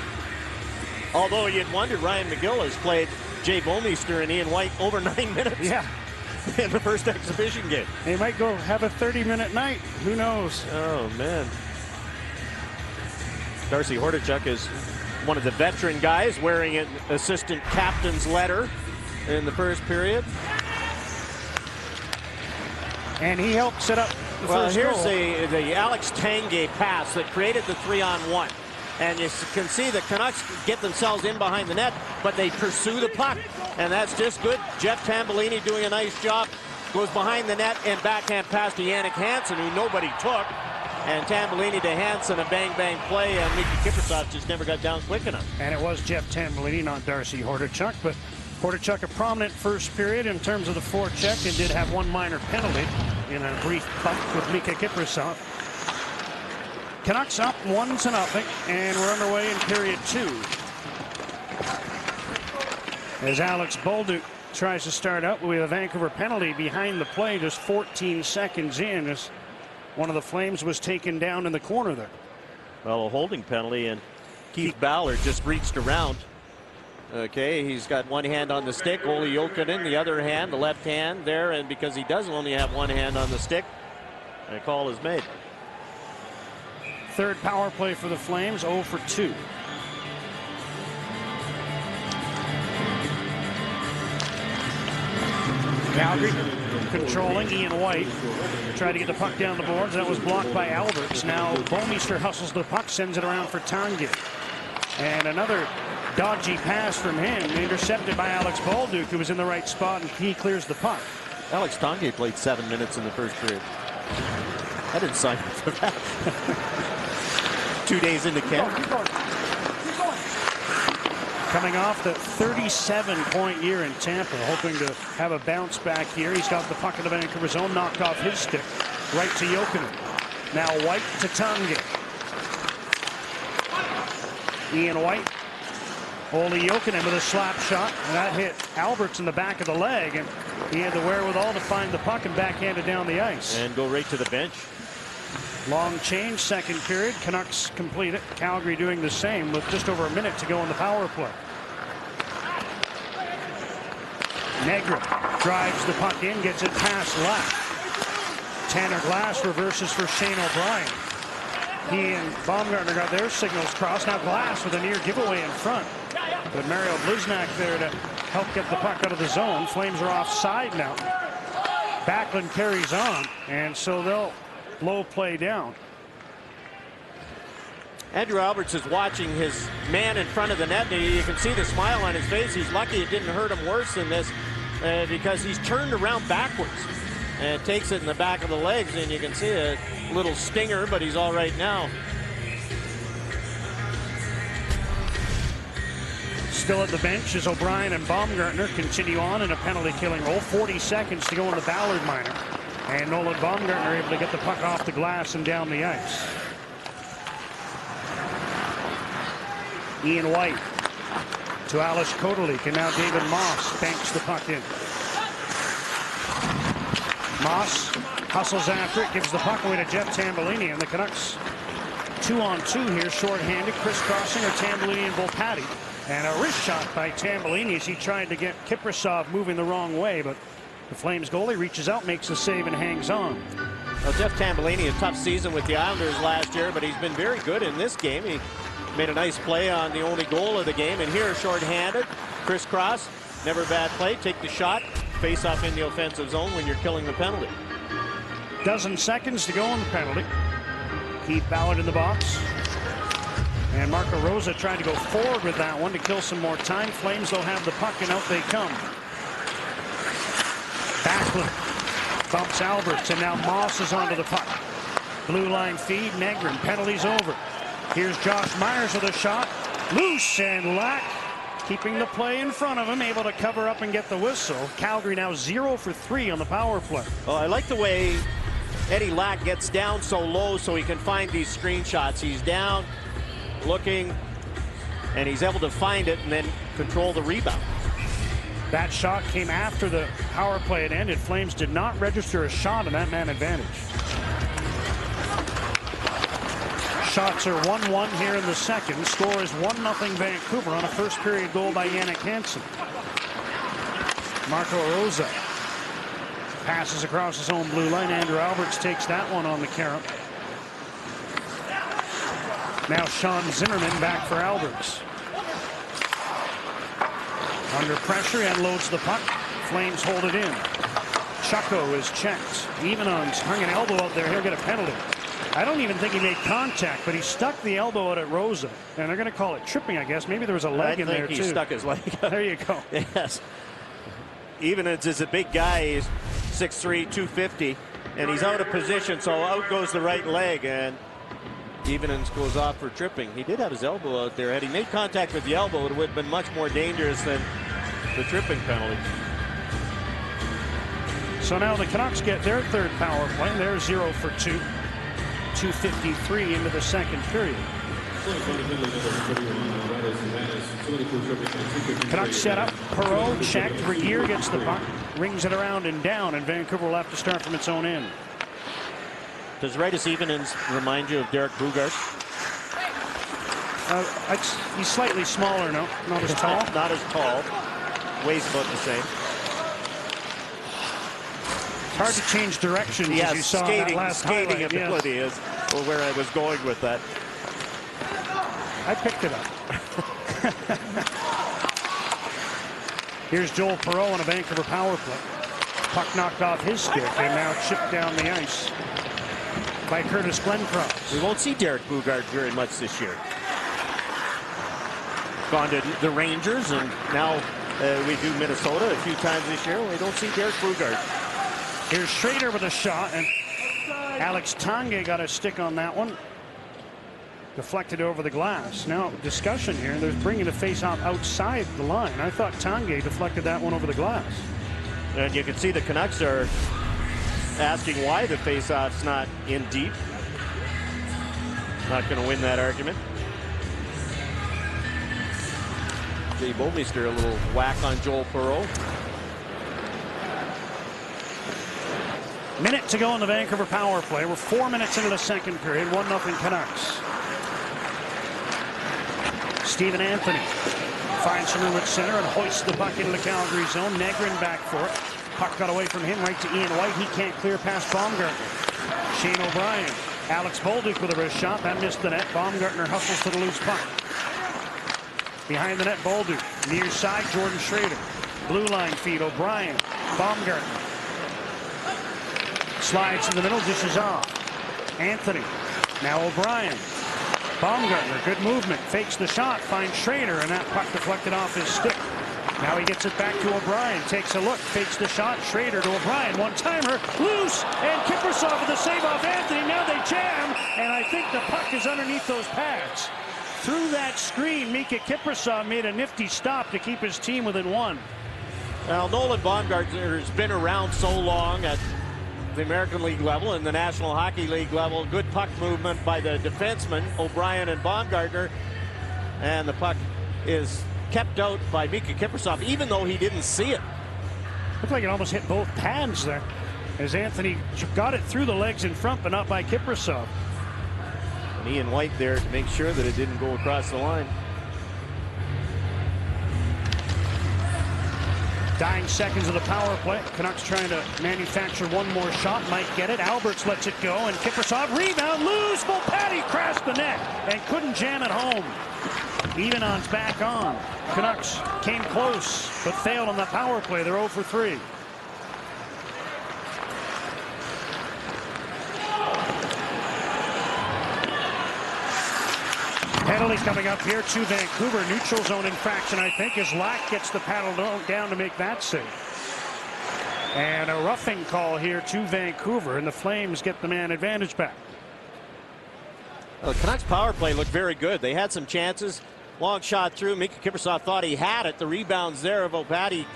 Although you'd wonder, Ryan McGill has played Jay Bouwmeester and Ian White over 9 minutes. Yeah. In the first exhibition game. They might go have a 30-minute night. Who knows? Oh, man. Darcy Hordichuk is one of the veteran guys wearing an assistant captain's letter in the first period. And he helped set up the first here's goal. the Alex Tanguay pass that created the 3-on-1. And you can see the Canucks get themselves in behind the net, but they pursue the puck. And that's just good. Jeff Tambellini doing a nice job. Goes behind the net and backhand pass to Jannik Hansen, who nobody took. And Tambellini to Hansen, a bang-bang play, and Mika Kiprasov just never got down quick enough. And it was Jeff Tambellini, not Darcy Hordichuk. But Hordichuk, a prominent first period in terms of the forecheck, and did have one minor penalty in a brief bump with Mika Kiprasov. Canucks up 1-0, and we're underway in period 2. As Alex Bolduc tries to start up with a Vancouver penalty behind the play, just 14 seconds in, as one of the Flames was taken down in the corner there. Well, a holding penalty, and Keith Ballard just reached around Okay, he's got one hand on the stick. Olli Jokinen, the other hand, the left hand there, and because he doesn't only have one hand on the stick, a call is made. Third power play for the Flames, 0 for 2. Calgary controlling. Ian White tried to get the puck down the boards. That was blocked by Alberts. Now Bouwmeester hustles the puck, sends it around for Tanguay. And another dodgy pass from him, intercepted by Alex Bolduc, who was in the right spot, and he clears the puck. Alex Tanguay played 7 minutes in the first period. I didn't sign up for that. 2 days into camp. Coming off the 37-point year in Tampa, hoping to have a bounce back here. He's got the puck in the Vancouver zone, knocked off his stick, right to Jokinen. Now White to Tanguay. Ian White. Olli Jokinen with a slap shot, and that hit Alberts in the back of the leg, and he had the wherewithal to find the puck and backhand it down the ice. And go right to the bench. Long change, second period. Canucks complete it. Calgary doing the same with just over a minute to go in the power play. Negrin drives the puck in, gets it past left. Tanner Glass reverses for Shane O'Brien. He and Baumgartner got their signals crossed. Now Glass with a near giveaway in front. But Mario Bliznak there to help get the puck out of the zone. Flames are offside now. Backlund carries on, and so they'll blow play down. Andrew Alberts is watching his man in front of the net. You can see the smile on his face. He's lucky it didn't hurt him worse than this because he's turned around backwards and takes it in the back of the legs, and you can see a little stinger, but he's all right now. Still at the bench as O'Brien and Baumgartner continue on in a penalty killing role. 40 seconds to go in the Ballard minor. And Nolan Baumgartner able to get the puck off the glass and down the ice. Ian White to Alice Kotelik, and now David Moss banks the puck in. Moss hustles after it, gives the puck away to Jeff Tambellini, and the Canucks 2-on-2 here, shorthanded, crisscrossing are Tambellini and Volpatti. And a wrist shot by Tambellini as he tried to get Kiprasov moving the wrong way, but the Flames goalie reaches out, makes the save, and hangs on. Well, Jeff Tambellini, a tough season with the Islanders last year, but he's been very good in this game. He made a nice play on the only goal of the game, and here shorthanded, crisscross, never a bad play, take the shot, face off in the offensive zone when you're killing the penalty. Dozen seconds to go on the penalty. Keith Ballard in the box. And Marco Rosa tried to go forward with that one to kill some more time. Flames, they'll have the puck, and out they come. Backlund bumps Alberts, and now Moss is onto the puck. Blue line feed, Negrin, penalty's over. Here's Josh Myers with a shot. Loose, and Lack keeping the play in front of him, able to cover up and get the whistle. Calgary now 0 for 3 on the power play. Well, I like the way Eddie Lack gets down so low so he can find these screen shots. He's down, looking, and he's able to find it and then control the rebound. That shot came after the power play had ended. Flames did not register a shot on that man advantage. Shots are 1-1 here in the second. Score is 1-0 Vancouver on a first period goal by Jannik Hansen. Marco Rosa passes across his own blue line. Andrew Alberts takes that one on the carom. Now Sean Zimmerman back for Alberts. Under pressure, he unloads the puck. Flames hold it in. Chucko is checked. Evenons hung an elbow out there. He'll get a penalty. I don't even think he made contact, but he stuck the elbow out at Rosa. And they're going to call it tripping, I guess. Maybe there was a leg in there, too. I think he stuck his leg. There you go. Yes. Evenons is a big guy. He's 6'3", 250. And he's out of position, so out goes the right leg. And Evenons goes off for tripping. He did have his elbow out there. Had he made contact with the elbow, it would have been much more dangerous than the tripping penalty. So now the Canucks get their third power play. They're 0 for 2. 2:53 into the second period. Canucks set up. Perreault checked. Regier gets the puck. Rings it around and down, and Vancouver will have to start from its own end. Does Raitis Evenons remind you of Derek Bugart? He's slightly smaller, no? Not as tall? Not as tall. Weighs about the same. It's hard to change directions, as you saw in that last skating highlight. ability is where I was going with that. I picked it up. Here's Joel Perreault on a Vancouver power play. Puck knocked off his stick and now chipped down the ice by Curtis Glencross. We won't see Derek Boogaard very much this year. Gone to the Rangers, and now we do Minnesota a few times this year. We don't see Derek Boogaard. Here's Schrader with a shot, and Alex Tanguay got a stick on that one. Deflected over the glass. Now, discussion here. They're bringing the face-off outside the line. I thought Tanguay deflected that one over the glass. And you can see the Canucks are asking why the face-off's not in deep. Not going to win that argument. Jay Bouwmeester a little whack on Joel Perreault. Minute to go in the Vancouver power play. We're 4 minutes into the second period. 1-0 Canucks. Stephen Anthony finds some room at center and hoists the puck into the Calgary zone. Negrin back for it. Puck got away from him right to Ian White. He can't clear past Baumgartner. Shane O'Brien. Alex Bolduc with a wrist shot. That missed the net. Baumgartner hustles to the loose puck. Behind the net, Bolduc. Near side, Jordan Schrader. Blue line feed, O'Brien. Baumgartner. Slides in the middle, dishes off. Anthony. Now O'Brien. Baumgartner, good movement. Fakes the shot, finds Schrader, and that puck deflected off his stick. Now he gets it back to O'Brien. Takes a look, fakes the shot. Schrader to O'Brien. One-timer, loose, and Kiprusoff with the save off Anthony. Now they jam, and I think the puck is underneath those pads. Through that screen, Mika Kiprusoff made a nifty stop to keep his team within one. Well, Nolan Baumgartner has been around so long at the American League level and the National Hockey League level. Good puck movement by the defensemen, O'Brien and Baumgartner. And the puck is kept out by Mika Kiprusoff, even though he didn't see it. Looked like it almost hit both pads there, as Anthony got it through the legs in front, but not by Kiprusoff. And Ian White there to make sure that it didn't go across the line. Dying seconds of the power play. Canucks trying to manufacture one more shot. Might get it. Alberts lets it go, and Kiprusoff rebound. Loose. Volpatti crashed the net and couldn't jam it home. Evenon's back on. Canucks came close, but failed on the power play. They're 0 for 3. Penalty coming up here to Vancouver. Neutral zone infraction, I think, as Lack gets the paddle down to make that save. And a roughing call here to Vancouver, and the Flames get the man advantage back. Well, the Canucks power play looked very good. They had some chances. Long shot through. Mika Kiprusoff thought he had it. The rebound's there. Volpatti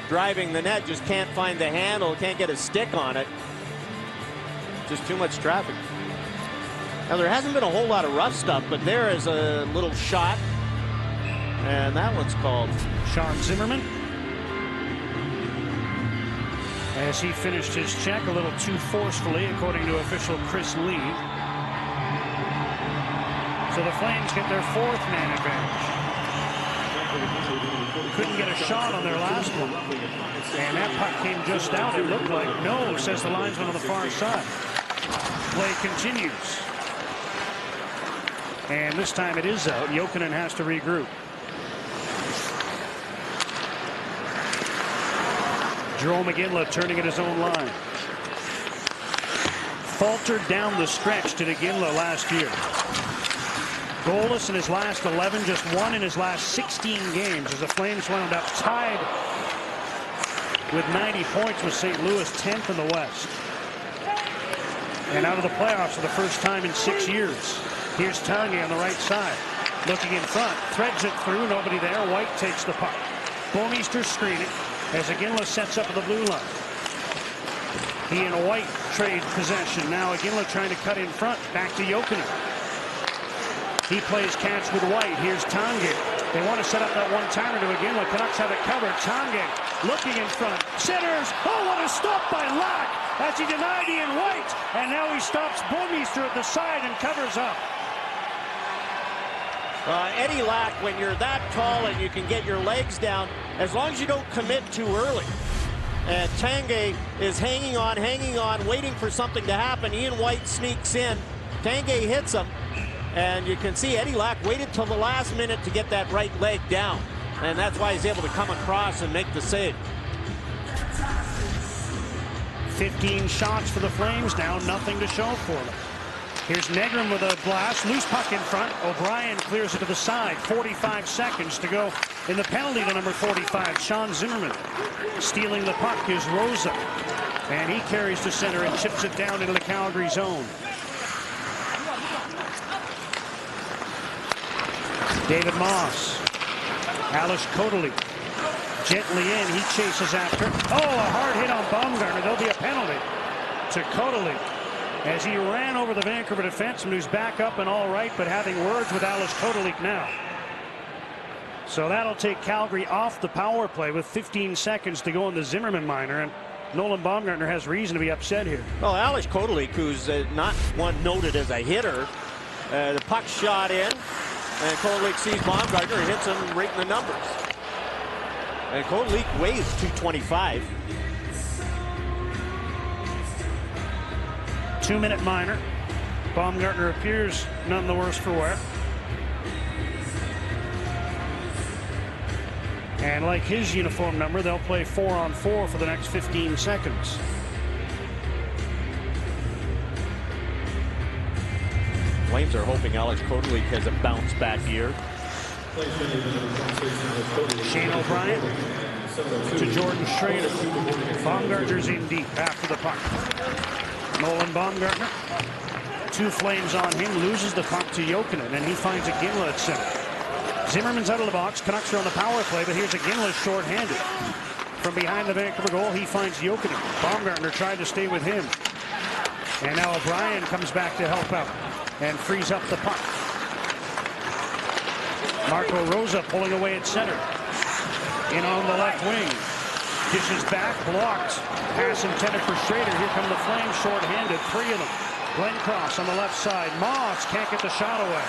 driving the net. Just can't find the handle. Can't get a stick on it. Just too much traffic. Now, there hasn't been a whole lot of rough stuff, but there is a little shot. And that one's called. Sean Zimmerman. As he finished his check a little too forcefully, according to official Chris Lee. So the Flames get their 4th man advantage. Couldn't get a shot on their last one. And that puck came just out. It looked like no, says the linesman on the far side. Play continues. And this time it is out. Jokinen has to regroup. Jerome Iginla turning at his own line. Faltered down the stretch to Iginla last year. Goalless in his last 11, just 1 in his last 16 games as the Flames wound up tied with 90 points with St. Louis, 10th in the West. And out of the playoffs for the first time in 6 years. Here's Tanguay on the right side. Looking in front. Threads it through. Nobody there. White takes the puck. Bouwmeester screening as Iginla sets up at the blue line. He and White trade possession. Now Iginla trying to cut in front. Back to Jokinen. He plays catch with White. Here's Tanguay. They want to set up that one-timer to Iginla. Canucks have it covered. Tanguay looking in front. Centers. Oh, what a stop by Lack as he denied Ian White. And now he stops Bouwmeester at the side and covers up. Eddie Lack, when you're that tall and you can get your legs down, as long as you don't commit too early. And Tanguay is hanging on, waiting for something to happen. Ian White sneaks in. Tanguay hits him. And you can see Eddie Lack waited till the last minute to get that right leg down. And that's why he's able to come across and make the save. 15 shots for the Flames now, nothing to show for them. Here's Negrin with a blast, loose puck in front. O'Brien clears it to the side. 45 seconds to go in the penalty to number 45, Sean Zimmerman. Stealing the puck is Rosa. And he carries to center and chips it down into the Calgary zone. David Moss. Alice Codley. Gently in, he chases after. Oh, a hard hit on Baumgartner. There'll be a penalty to Codley as he ran over the Vancouver defenseman, who's back up and all right, but having words with Alice Codley now. So that'll take Calgary off the power play with 15 seconds to go in the Zimmerman minor, and Nolan Baumgartner has reason to be upset here. Well, Alice Codley, who's not one noted as a hitter, the puck shot in, and Codley sees Baumgartner and hits him right in the numbers. And Codley weighs 225. 2-minute minor. Baumgartner appears none the worse for wear. And like his uniform number, they'll play 4-on-4 for the next 15 seconds. Flames are hoping Alex Codley has a bounce-back year. Shane O'Brien to Jordan Schrader. Baumgartner's in deep after the puck. Nolan Baumgartner. 2 Flames on him. Loses the puck to Jokinen, and he finds a Ginla at center. Zimmerman's out of the box. Canucks are on the power play, but here's a Ginla short-handed. From behind the Vancouver goal, he finds Jokinen. Baumgartner tried to stay with him. And now O'Brien comes back to help out and frees up the puck. Marco Rosa pulling away at center. In on the left wing. Dishes back, blocked. Pass intended for Schrader. Here come the Flames short-handed. 3 of them. Glenn Cross on the left side. Moss can't get the shot away.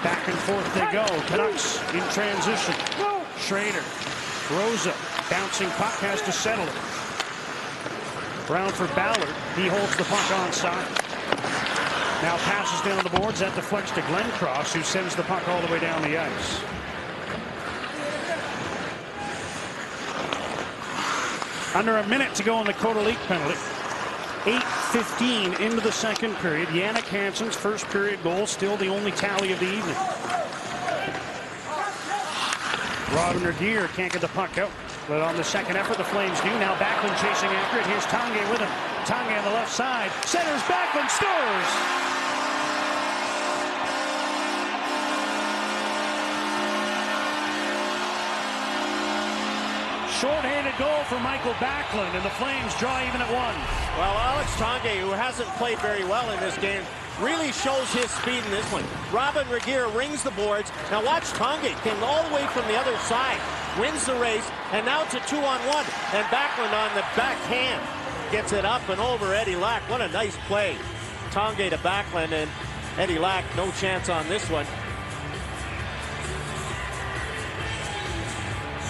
Back and forth they go. Canucks in transition. Schrader. Rosa. Bouncing puck, has to settle it. Brown for Ballard. He holds the puck onside. Now passes down the boards. That deflects to Glenn Cross, who sends the puck all the way down the ice. Under a minute to go in the Codley penalty. 8:15 into the second period. Jannik Hansen's first period goal, still the only tally of the evening. Robin Regeer can't get the puck out. But on the second effort, the Flames do. Now Backlund chasing after it. Here's Tanguay with him. Tanguay on the left side. Centers, Backlund scores! Short-handed goal for Michael Backlund, and the Flames draw even at 1. Well, Alex Tanguay, who hasn't played very well in this game, really shows his speed in this one. Robin Regeer rings the boards. Now watch Tanguay came all the way from the other side, wins the race, and now it's a 2-on-1. And Backlund on the backhand gets it up and over Eddie Lack. What a nice play. Tanguay to Backlund, and Eddie Lack no chance on this one.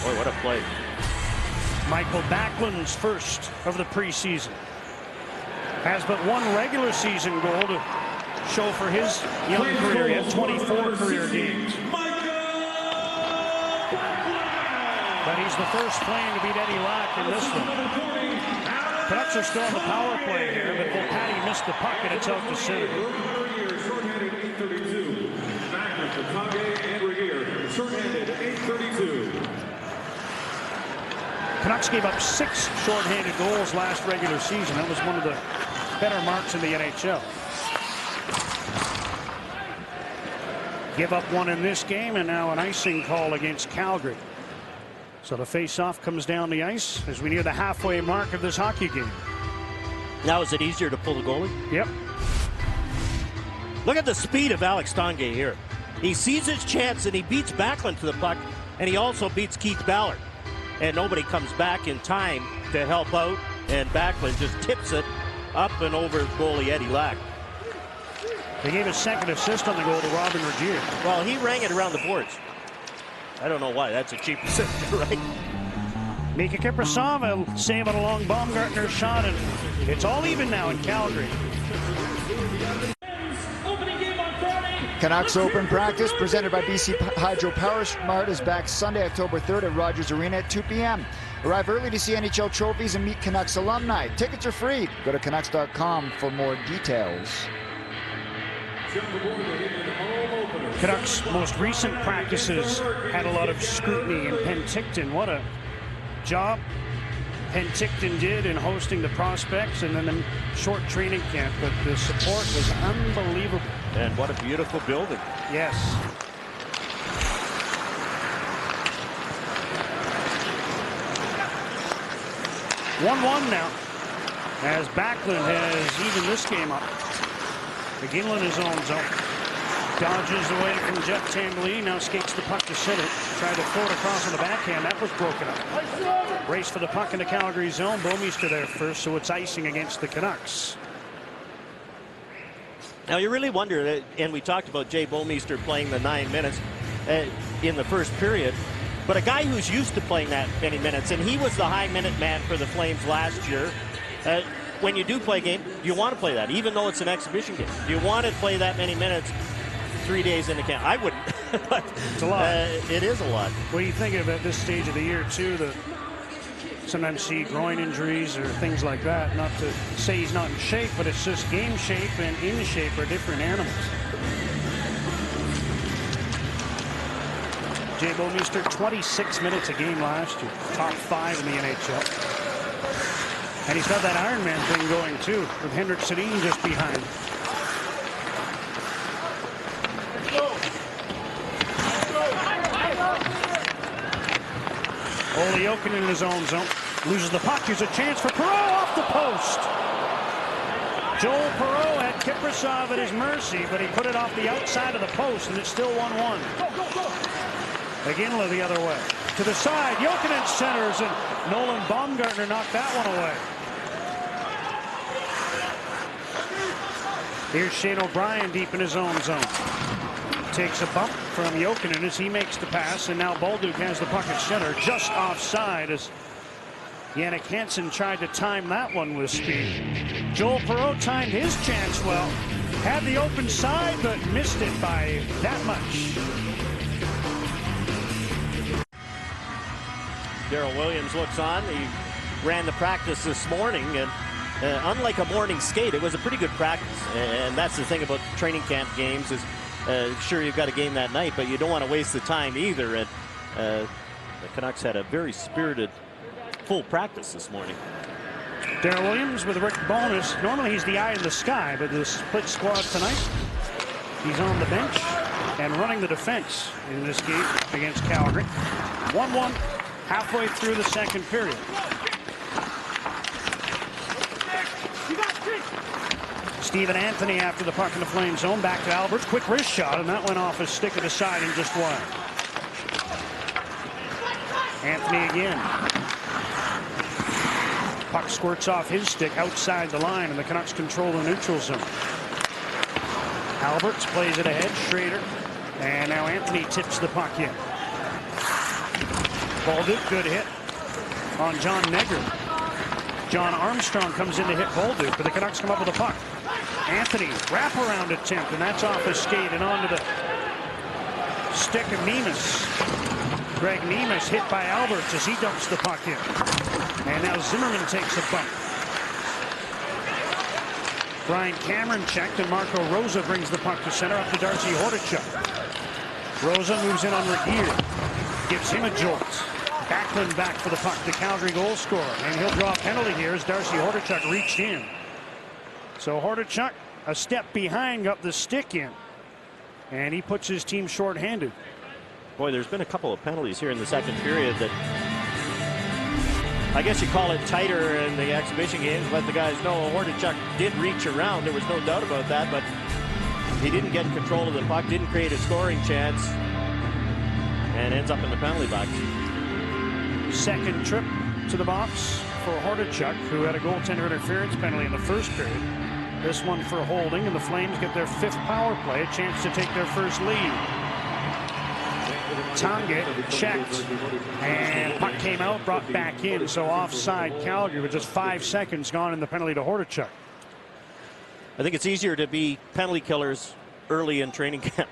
Boy, what a play. Michael Backlund's first of the preseason. Has but 1 regular season goal to show for his young career. He had 24 career games. But he's the first Flame to beat Eddie Lack in this one. Canucks are still on the power play here, but Volpatti missed the puck and it's out to center. Canucks gave up 6 shorthanded goals last regular season. That was one of the better marks in the NHL. Give up 1 in this game, and now an icing call against Calgary. So the face-off comes down the ice as we near the halfway mark of this hockey game. Now is it easier to pull the goalie? Yep. Look at the speed of Alex Tanguay here. He sees his chance and he beats Backlund to the puck, and he also beats Keith Ballard. And nobody comes back in time to help out, and Backlund just tips it up and over goalie Eddie Lack. They gave a second assist on the goal to Robin Regier. Well, he rang it around the boards. I don't know why. That's a cheap assist, right? Mika Kiprusoff will save it along Baumgartner's shot, and it's all even now in Calgary. Canucks Open practice presented by BC Hydro Power Smart is back Sunday, October 3rd at Rogers Arena at 2 p.m. Arrive early to see NHL trophies and meet Canucks alumni. Tickets are free. Go to Canucks.com for more details. Canucks' most recent practices had a lot of scrutiny in Penticton. What a job Penticton did in hosting the prospects and then the short training camp, but the support was unbelievable. And what a beautiful building. Yes. 1-1 now, as Backlund has evened this game up. McGinley in his own zone. Dodges away from Jeff Tambellini, now skates the puck to center. Tried to throw it across on the backhand, that was broken up. Race for the puck in the Calgary zone. Bouwmeester there first, so it's icing against the Canucks. Now you really wonder, and we talked about Jay Bouwmeester playing the 9 minutes in the first period, but a guy who's used to playing that many minutes, and he was the high minute man for the Flames last year. When you do play a game, you want to play that, even though it's an exhibition game. You want to play that many minutes 3 days into camp. I wouldn't, but it's a lot. It is a lot. What do you think of at this stage of the year, too? Sometimes see groin injuries or things like that. Not to say he's not in shape, but it's just game shape and in shape are different animals. Jay Bouwmeester, 26 minutes a game last year. Top 5 in the NHL. And he's got that Ironman thing going, too, with Henrik Sedin just behind. Olli Jokinen in his own zone. Loses the puck. Here's a chance for Perreault off the post. Joel Perreault had Kiprusoff at his mercy, but he put it off the outside of the post, and it's still 1-1. McGinley the other way. To the side. Jokinen centers, and Nolan Baumgartner knocked that one away. Here's Shane O'Brien deep in his own zone. Takes a bump from Jokinen as he makes the pass, and now Bolduc has the puck at center, just offside as Jannik Hansen tried to time that one with speed. Joel Perreault timed his chance well. Had the open side, but missed it by that much. Darryl Williams looks on. He ran the practice this morning, and unlike a morning skate, it was a pretty good practice. And that's the thing about training camp games is, sure, you've got a game that night, but you don't want to waste the time either. And the Canucks had a very spirited full practice this morning. Darryl Williams with Rick Bowness. Normally he's the eye in the sky, but the split squad tonight, he's on the bench and running the defense in this game against Calgary. 1-1 halfway through the second period. Stephen Anthony after the puck in the Flame zone. Back to Alberts. Quick wrist shot, and that went off his stick at the side and just wide. Anthony again. Puck squirts off his stick outside the line, and the Canucks control the neutral zone. Alberts plays it ahead. Schrader. And now Anthony tips the puck in. Bolduc, good hit on John Negri. John Armstrong comes in to hit Bolduc, but the Canucks come up with a puck. Anthony, wraparound attempt, and that's off his skate and onto the stick of Nemes. Greg Nemes hit by Alberts as he dumps the puck in. And now Zimmerman takes a bump. Brian Cameron checked, and Marco Rosa brings the puck to center up to Darcy Hordichuk. Rosa moves in on Regier. Gives him a jolt. Backlund back for the puck, the Calgary goal scorer. And he'll draw a penalty here as Darcy Hordichuk reached in. So Hordichuk a step behind, got the stick in. And he puts his team shorthanded. Boy, there's been a couple of penalties here in the second period that I guess you call it tighter in the exhibition games. Let the guys know Hordichuk did reach around. There was no doubt about that, but he didn't get control of the puck, didn't create a scoring chance, and ends up in the penalty box. Second trip to the box for Hordichuk, who had a goaltender interference penalty in the first period. This one for holding, and the Flames get their 5th power play, a chance to take their first lead. Tanguay checked, and puck came out, brought back in, so offside Calgary with just 5 seconds gone in the penalty to Hordichuk. I think it's easier to be penalty killers early in training camp.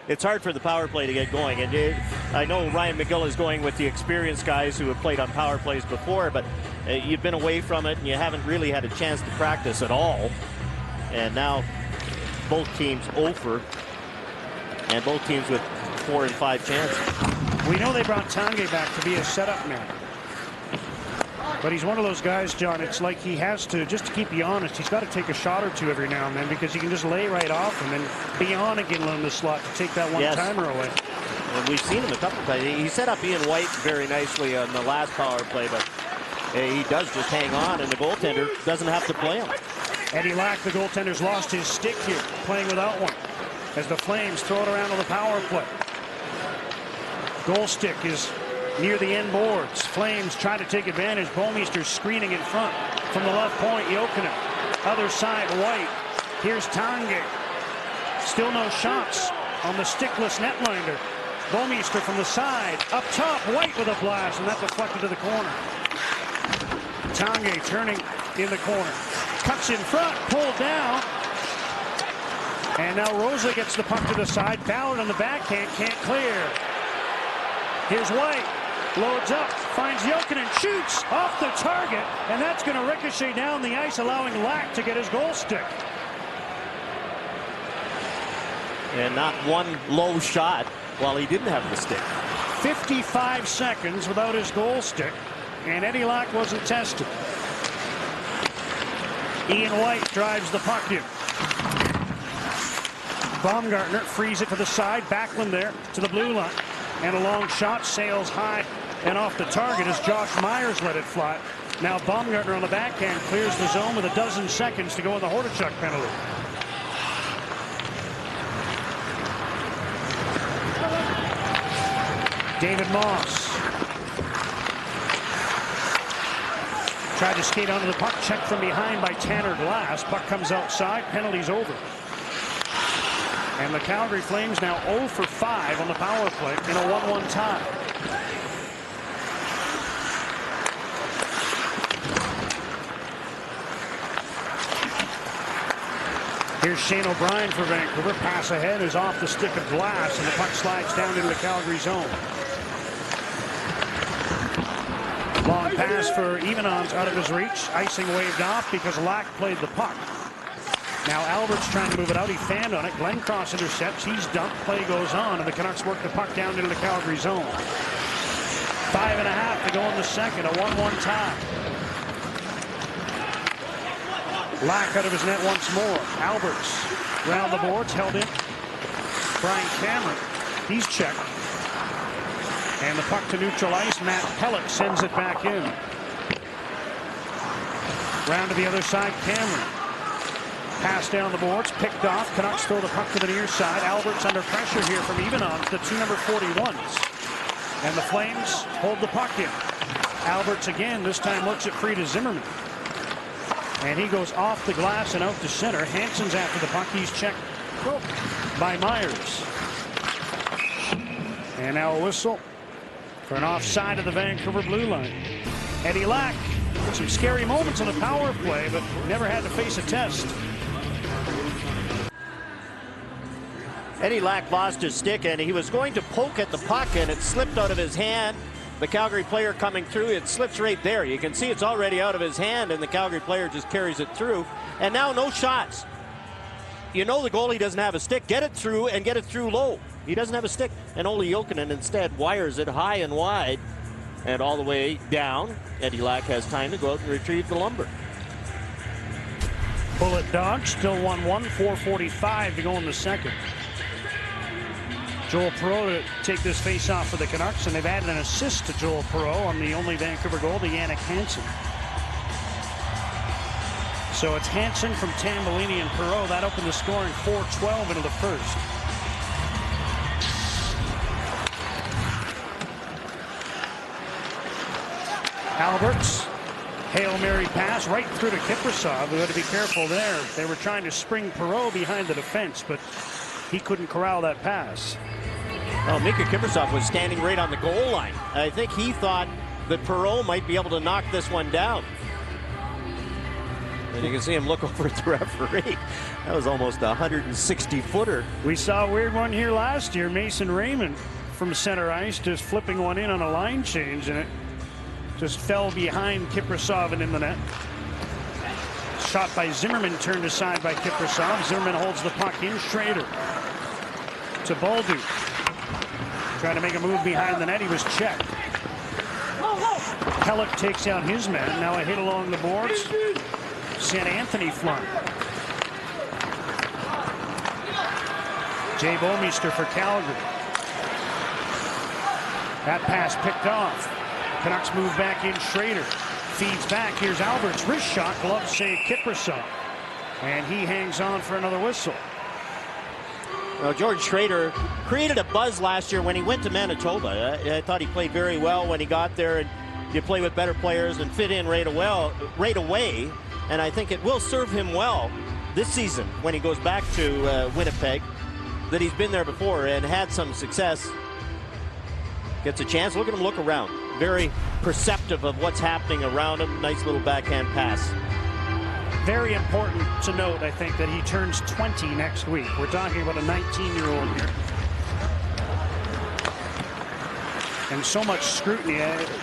It's hard for the power play to get going, and I know Ryan McGill is going with the experienced guys who have played on power plays before, but you've been away from it and you haven't really had a chance to practice at all. And now both teams over, and both teams with 4 and 5 chances. We know they brought Tanguay back to be a setup man, but he's one of those guys, John, it's like he has to, just to keep you honest, he's got to take a shot or two every now and then, because he can just lay right off and then be on again in the slot to take that one-timer away. And we've seen him a couple of times. He set up Ian White very nicely on the last power play, but he does just hang on, and the goaltender doesn't have to play him. Eddie Lack, the goaltender's lost his stick here, playing without one, as the Flames throw it around on the power play. Goal stick is near the end boards. Flames try to take advantage. Bouwmeester screening in front from the left point. Jokinen. Other side, White. Here's Tanguay. Still no shots on the stickless netminder. Bouwmeester from the side. Up top, White with a blast, and that deflected to the corner. Tanguay turning in the corner. Cuts in front, pulled down. And now Rosa gets the puck to the side. Ballard on the backhand, can't clear. Here's White. Loads up, finds Jokinen, shoots off the target, and that's going to ricochet down the ice, allowing Lack to get his goal stick. And not one low shot while he didn't have the stick. 55 seconds without his goal stick, and Eddie Lack wasn't tested. Ian White drives the puck in. Baumgartner frees it to the side, Backlund there to the blue line, and a long shot sails high and off the target as Josh Myers let it fly. Now Baumgartner on the backhand clears the zone with 12 seconds to go in the Hordichuk penalty. David Moss tried to skate onto the puck, checked from behind by Tanner Glass. Puck comes outside, penalty's over. And the Calgary Flames now 0 for 5 on the power play in a 1-1 tie. Here's Shane O'Brien for Vancouver. Pass ahead is off the stick of Glass, and the puck slides down into the Calgary zone. Long pass for Ivanon's out of his reach. Icing waved off because Lack played the puck. Now Albert's trying to move it out. He fanned on it. Glenncross intercepts. He's dumped. Play goes on, and the Canucks work the puck down into the Calgary zone. 5.5 to go in the second. A 1-1 tie. Lack out of his net once more. Alberts round the boards, held in. Brian Cameron, he's checked. And the puck to neutral ice. Matt Pellet sends it back in. Round to the other side, Cameron. Pass down the boards, picked off. Canucks throw the puck to the near side. Alberts under pressure here from Ivanov, the 2 number 41s. And the Flames hold the puck in. Alberts again, this time looks it free to Zimmerman. And he goes off the glass and out to center. Hansen's after the puck. He's checked by Myers. And now a whistle for an offside of the Vancouver blue line. Eddie Lack, some scary moments on the power play, but never had to face a test. Eddie Lack lost his stick, and he was going to poke at the puck, and it slipped out of his hand. The Calgary player coming through, it slips right there. You can see it's already out of his hand, and the Calgary player just carries it through. And now no shots. You know the goalie doesn't have a stick. Get it through and get it through low. He doesn't have a stick. And Olli Jokinen instead wires it high and wide and all the way down. Eddie Lack has time to go out and retrieve the lumber. Bullet Dog still 1-1, 4:45 to go in the second. Joel Perreault to take this face-off for the Canucks, and they've added an assist to Joel Perreault on the only Vancouver goal to Jannik Hansen. So it's Hansen from Tambellini and Perreault. That opened the scoring 4:12 into the first. Alberts Hail Mary pass right through to Kiprusoff. We got to be careful there. They were trying to spring Perreault behind the defense, but he couldn't corral that pass. Oh, Mika Kiprusoff was standing right on the goal line. I think he thought that Perreault might be able to knock this one down. And you can see him look over at the referee. That was almost a 160-footer. We saw a weird one here last year. Mason Raymond from center ice just flipping one in on a line change, and it just fell behind Kiprusoff and in the net. Shot by Zimmerman, turned aside by Kiprusoff. Zimmerman holds the puck in. Schrader to Bolduc. Trying to make a move behind the net. He was checked. Pelech takes out his man. Now a hit along the boards. St. Anthony flung. Jay Bouwmeester for Calgary. That pass picked off. Canucks move back in. Schrader feeds back. Here's Alberts. Wrist shot. Glove save Kiprusoff. And he hangs on for another whistle. Well, George Schrader created a buzz last year when he went to Manitoba. I thought he played very well when he got there, and you play with better players and fit in right away. And I think it will serve him well this season when he goes back to Winnipeg, that he's been there before and had some success. Gets a chance. Look at him look around. Very perceptive of what's happening around him. Nice little backhand pass. Very important to note, I think, that he turns 20 next week. We're talking about a 19-year-old here. And so much scrutiny.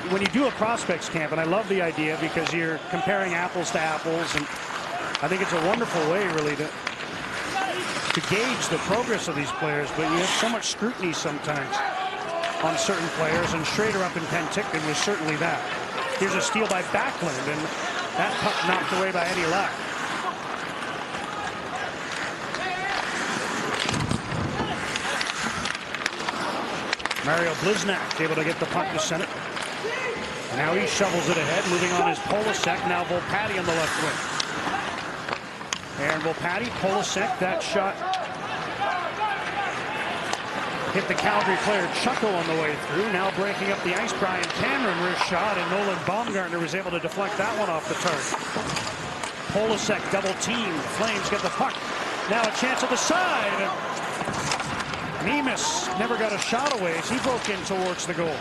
When you do a prospects camp, and I love the idea because you're comparing apples to apples, and I think it's a wonderful way, really, to gauge the progress of these players, but you have so much scrutiny sometimes on certain players, and Schrader up in Penticton was certainly that. Here's a steal by Backlund, and that puck knocked away by Eddie Lack. Mario Bliznak able to get the puck to center. Now he shovels it ahead. Moving on is Polasek. Now Volpatti on the left wing. Aaron Volpatti, Polasek. That shot hit the Calgary player Chucko on the way through. Now breaking up the ice, Brian Cameron wrist shot, and Nolan Baumgartner was able to deflect that one off the target. Polasek double team. Flames get the puck. Now a chance at the side. Nemes never got a shot away as he broke in towards the goal.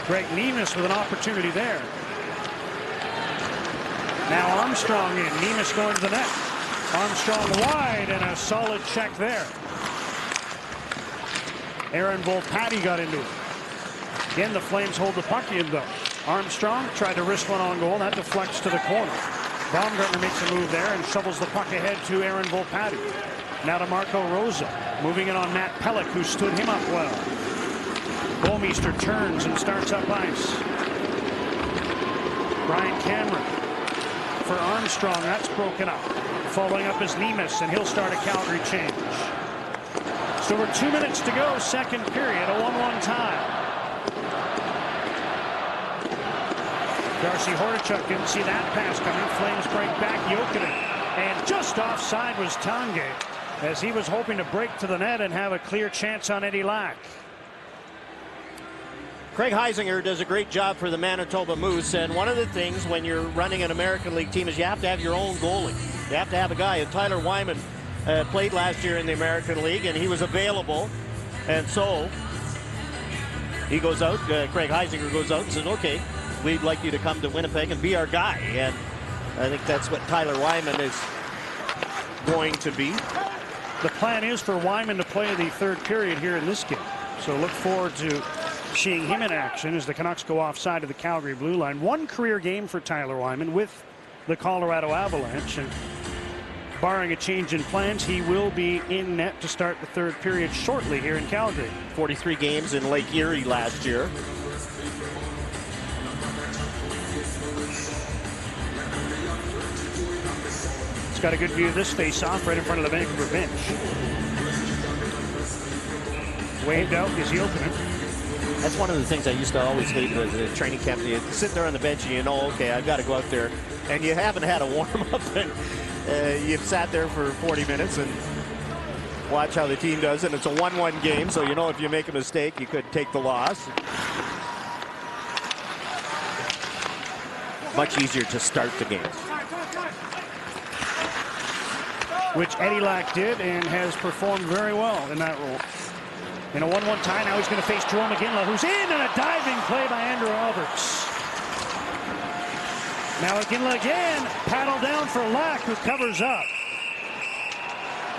Greg Nemes with an opportunity there. Now Armstrong in. Nemes going to the net. Armstrong wide, and a solid check there. Aaron Volpatti got into it. Again, the Flames hold the puck in, though. Armstrong tried to wrist one on goal. That deflects to the corner. Baumgartner makes a move there and shovels the puck ahead to Aaron Volpatti. Now to Marco Rosa. Moving in on Matt Pelech, who stood him up well. Bouwmeester turns and starts up ice. Brian Cameron for Armstrong. That's broken up. Following up is Nemes, and he'll start a Calgary change. So we're 2 minutes to go, second period, a 1-1 tie. Darcy Hordichuk didn't see that pass coming. Flames break back. Jokinen. And just offside was Tanguay, as he was hoping to break to the net and have a clear chance on Eddie Lack. Craig Heisinger does a great job for the Manitoba Moose, and one of the things when you're running an American League team is you have to have your own goalie. You have to have a guy. And Tyler Wyman played last year in the American League, and he was available, and so he goes out. Craig Heisinger goes out and says, okay, we'd like you to come to Winnipeg and be our guy. And I think that's what Tyler Wyman is going to be. The plan is for Wyman to play the third period here in this game. So look forward to seeing him in action as the Canucks go offside of the Calgary blue line. One career game for Tyler Wyman with the Colorado Avalanche. And barring a change in plans, he will be in net to start the third period shortly here in Calgary. 43 games in Lake Erie last year. Got a good view of this face-off right in front of the Vancouver bench. Waved out is Jokinen. That's one of the things I used to always hate as a training camp. You sit there on the bench and you know, okay, I've got to go out there, and you haven't had a warm-up, and you've sat there for 40 minutes and watch how the team does, and it's a 1-1 game, so you know if you make a mistake, you could take the loss. much easier to start the game. Which Eddie Lack did and has performed very well in that role. In a 1-1 tie, now he's going to face Jerome McGinley, who's in, and a diving play by Andrew Alberts. Now McGinley again, paddle down for Lack, who covers up.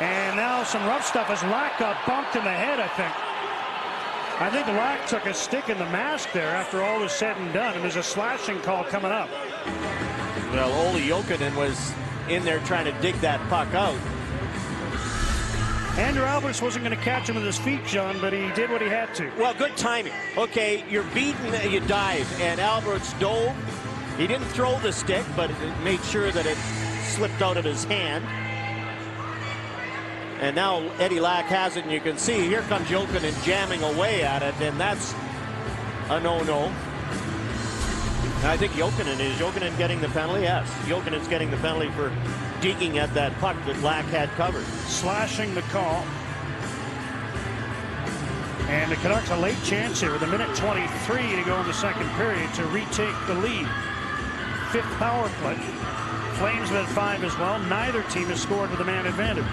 And now some rough stuff as Lack got bumped in the head, I think. I think Lack took a stick in the mask there after all was said and done, and there's a slashing call coming up. Well, Olli Jokinen was in there trying to dig that puck out. Andrew Alberts wasn't going to catch him with his feet, John, but he did what he had to. Well, good timing. Okay, you're beaten, you dive, and Alberts dove. He didn't throw the stick, but it made sure that it slipped out of his hand. And now Eddie Lack has it, and you can see here comes Jokinen jamming away at it, and that's a no-no. I think Jokinen getting the penalty? Yes, Jokinen's getting the penalty for digging at that puck that Lack had covered. Slashing the call. And the Canucks a late chance here with 1:23 to go in the second period to retake the lead. Fifth power play. Flames have had 5 as well. Neither team has scored with a man advantage.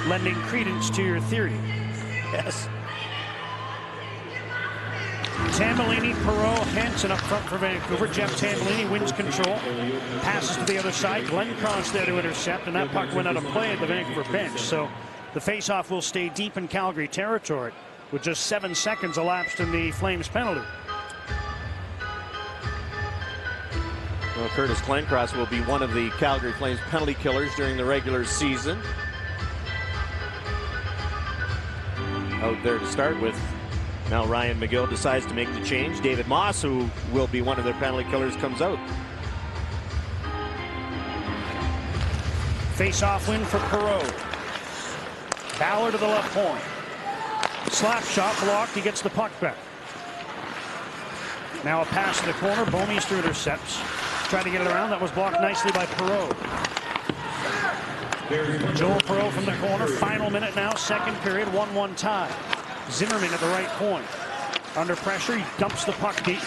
Lending credence to your theory. Yes. Tambellini, Perreault, Hansen up front for Vancouver. Jeff Tambellini wins control. Passes to the other side. Glenn Cross there to intercept, and that puck went out of play at the Vancouver bench. So the faceoff will stay deep in Calgary territory with just 7 seconds elapsed in the Flames penalty. Well, Curtis Glencross will be one of the Calgary Flames penalty killers during the regular season. Out there to start with. Now Ryan McGill decides to make the change. David Moss, who will be one of their penalty killers, comes out. Face-off win for Perreault. Ballard to the left point. Slap shot blocked. He gets the puck back. Now a pass to the corner. Bouwmeester intercepts. Trying to get it around. That was blocked nicely by Perreault. Joel Perreault from the corner. Final minute now. Second period. 1-1 tie. Zimmerman at the right point. Under pressure, he dumps the puck deep.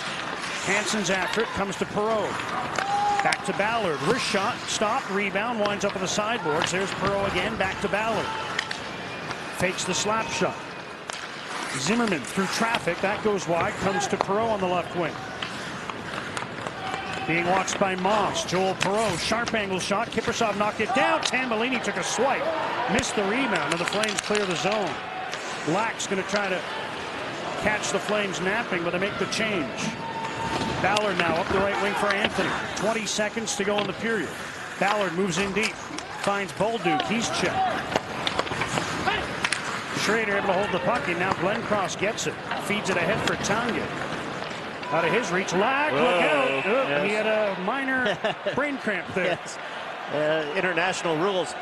Hansen's after it, comes to Perreault. Back to Ballard. Wrist shot, stop, rebound, winds up on the sideboards. There's Perreault again, back to Ballard. Fakes the slap shot. Zimmerman through traffic, that goes wide, comes to Perreault on the left wing. Being watched by Moss. Joel Perreault, sharp angle shot. Kiprusoff knocked it down. Tambellini took a swipe. Missed the rebound, and the Flames clear the zone. Lack's going to try to catch the Flames napping, but they make the change. Ballard now up the right wing for Anthony. 20 seconds to go in the period. Ballard moves in deep. Finds Bolduc. He's checked. Schrader able to hold the puck, and now Glenn Cross gets it. Feeds it ahead for Tanguay. Out of his reach. Lack, look out. Yes. He had a minor brain cramp there. Yes. International rules.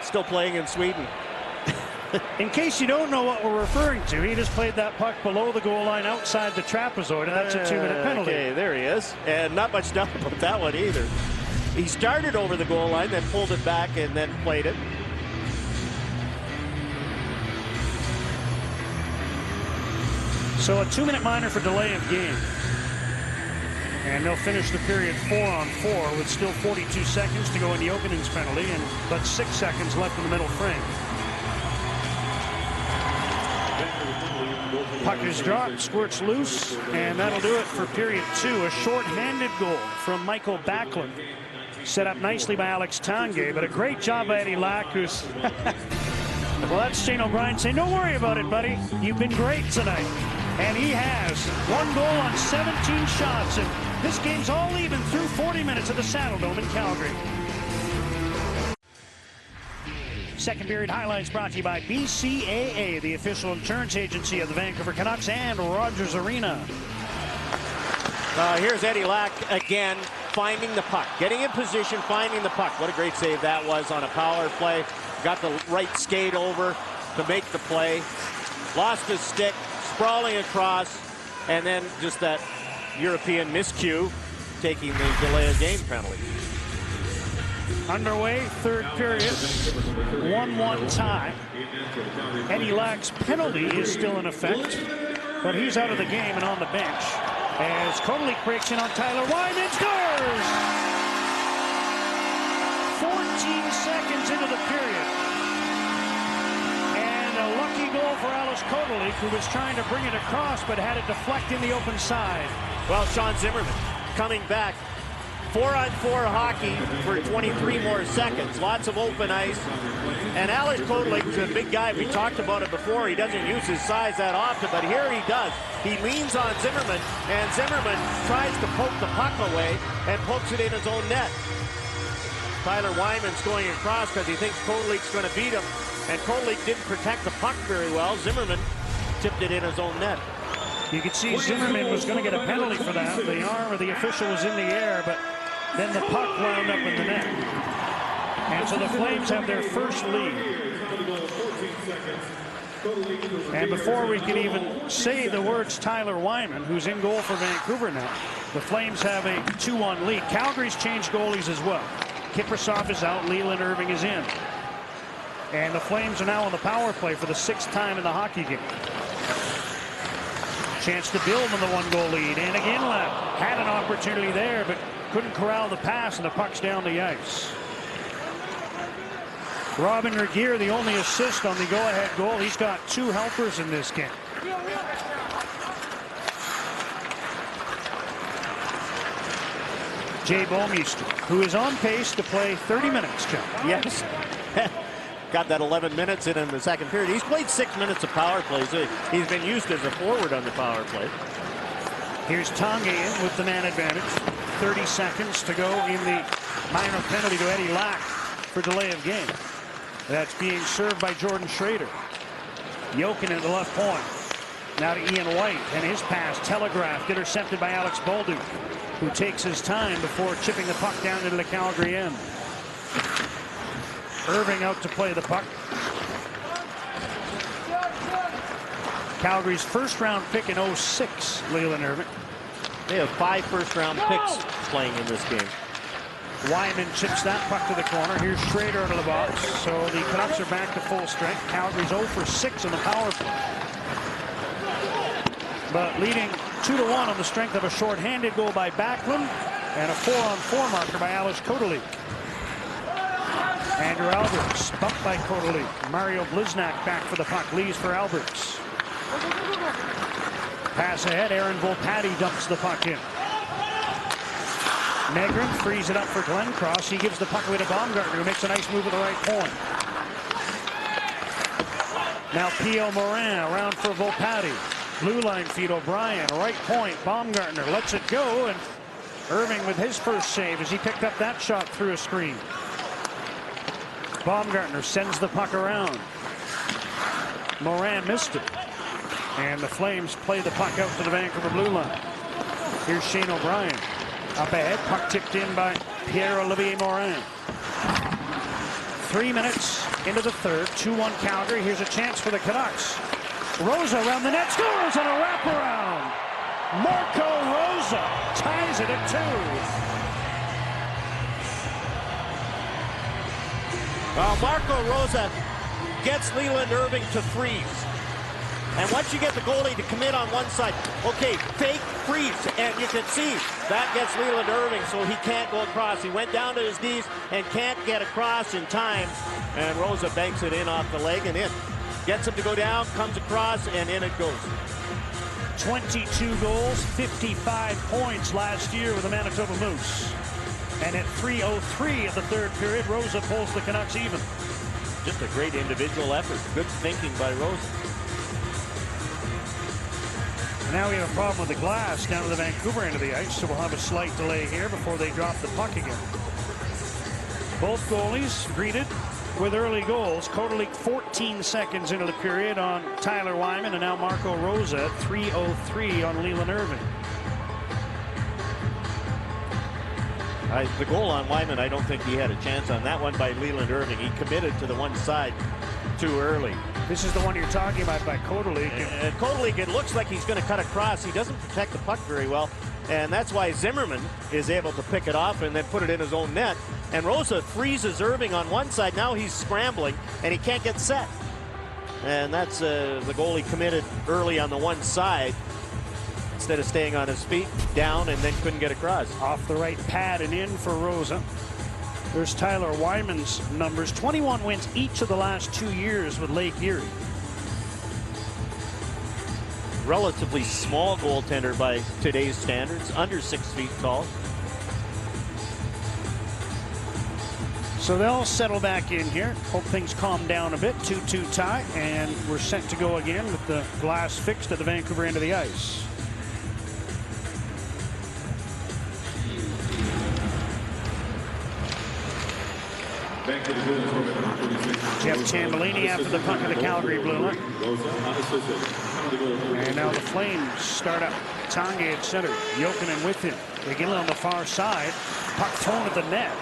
Still playing in Sweden. In case you don't know what we're referring to, he just played that puck below the goal line outside the trapezoid, and that's a 2-minute penalty. Okay, there he is. And not much doubt about that one either. He started over the goal line, then pulled it back, and then played it. So a 2-minute minor for delay of game. And they'll finish the period 4-on-4 with still 42 seconds to go in the Jokinen's penalty, and but 6 seconds left in the middle frame. Puck is dropped, squirts loose, and that'll do it for period 2. A short-handed goal from Michael Backlund. Set up nicely by Alex Tanguay, but a great job by Eddie Lack, who's... Well, that's Shane O'Brien saying, don't worry about it, buddy. You've been great tonight. And he has 1 goal on 17 shots, and this game's all even through 40 minutes at the Saddle Dome in Calgary. Second period highlights brought to you by BCAA, the official insurance agency of the Vancouver Canucks, and Rogers Arena. Here's Eddie Lack again, finding the puck, getting in position, finding the puck. What a great save that was on a power play. Got the right skate over to make the play. Lost his stick, sprawling across, and then just that European miscue, taking the delay of game penalty. Underway, third period, 1-1 tie. Eddie Lack's penalty is still in effect, but he's out of the game and on the bench. As Kotelik breaks in on Tyler Wyman, scores! 14 seconds into the period. And a lucky goal for Ales Kotelik, who was trying to bring it across, but had it deflect in the open side. Well, Sean Zimmerman coming back. 4-on-4 hockey for 23 more seconds. Lots of open ice. And Ales Kotelik is a big guy. We talked about it before. He doesn't use his size that often, but here he does. He leans on Zimmerman, and Zimmerman tries to poke the puck away and pokes it in his own net. Tyler Wyman's going across because he thinks Kotelik's going to beat him, and Kotelik didn't protect the puck very well. Zimmerman tipped it in his own net. You could see Zimmerman was going to get a penalty for that. The arm of the official was in the air, but then the puck wound up in the net. And so the Flames have their first lead. And before we can even say the words Tyler Wyman, who's in goal for Vancouver now, the Flames have a 2-1 lead. Calgary's changed goalies as well. Kiprusoff is out, Leland Irving is in. And the Flames are now on the power play for the 6th time in the hockey game. Chance to build on the 1-goal lead. And again, had an opportunity there, but couldn't corral the pass, and the puck's down the ice. Robin Regeer, the only assist on the go-ahead goal. He's got 2 helpers in this game. Jay Bouwmeester, who is on pace to play 30 minutes, John. Yes. Got that 11 minutes in the second period. He's played 6 minutes of power plays. He's been used as a forward on the power play. Here's Tonga in with the man advantage. 30 seconds to go in the minor penalty to Eddie Lack for delay of game. That's being served by Jordan Schrader. Jokin at the left point. Now to Ian White, and his pass telegraphed, intercepted by Alex Bolduc, who takes his time before chipping the puck down into the Calgary end. Irving out to play the puck. Calgary's first-round pick in 06, Leland Irving. They have 5 first-round picks playing in this game. Wyman chips that puck to the corner. Here's Schrader out of the box. So the Canucks are back to full strength. Calgary's 0 for 6 in the power play. But leading 2-1 on the strength of a shorthanded goal by Backlund and a 4-on-4 marker by Ales Kotelik. Andrew Alberts bumped by Kotelik. Mario Bliznak back for the puck. Leaves for Alberts. Pass ahead. Aaron Volpatti dumps the puck in. Negrin frees it up for Glenn Cross. He gives the puck away to Baumgartner, who makes a nice move at the right point. Now P.O. Morin around for Volpatti. Blue line feed O'Brien. Right point. Baumgartner lets it go, and Irving with his first save as he picked up that shot through a screen. Baumgartner sends the puck around. Morin missed it. And the Flames play the puck out to the Vancouver blue line. Here's Shane O'Brien. Up ahead, puck tipped in by Pierre-Olivier Morin. 3 minutes into the third, 2-1 Calgary. Here's a chance for the Canucks. Rosa around the net, scores on a wraparound. Marco Rosa ties it at 2. Well, Marco Rosa gets Leland Irving to freeze. And once you get the goalie to commit on one side, okay, fake freeze, and you can see that gets Leland Irving, so he can't go across. He went down to his knees and can't get across in time, and Rosa banks it in off the leg and in. Gets him to go down, comes across, and in it goes. 22 goals, 55 points last year with the Manitoba Moose. And at 3:03 of the third period, Rosa pulls the Canucks even. Just a great individual effort. Good thinking by Rosa. Now we have a problem with the glass down to the Vancouver end of the ice, so we'll have a slight delay here before they drop the puck again. Both goalies greeted with early goals. Kotelik 14 seconds into the period on Tyler Wyman, and now Marco Rosa at 3:03 on Leland Irving. The goal on Wyman, I don't think he had a chance on that one by Leland Irving. He committed to the one side too early. This is the one you're talking about by Kotelik. And Kotelik, it looks like he's going to cut across. He doesn't protect the puck very well, and that's why Zimmerman is able to pick it off and then put it in his own net. And Rosa freezes Irving on one side. Now he's scrambling, and he can't get set. And that's the goal he committed early on the one side. instead of staying on his feet, down, and then couldn't get across. Off the right pad and in for Rosa. There's Tyler Wyman's numbers. 21 wins each of the last 2 years with Lake Erie. Relatively small goaltender by today's standards, under 6 feet tall. So they'll settle back in here. Hope things calm down a bit. 2-2 tie, and we're set to go again with the glass fixed at the Vancouver end of the ice. Jeff Tambellini after the puck of the Calgary blue line. And now the Flames start up. Tanguay at center. Jokinen with him. McGinley on the far side. Puck thrown at the net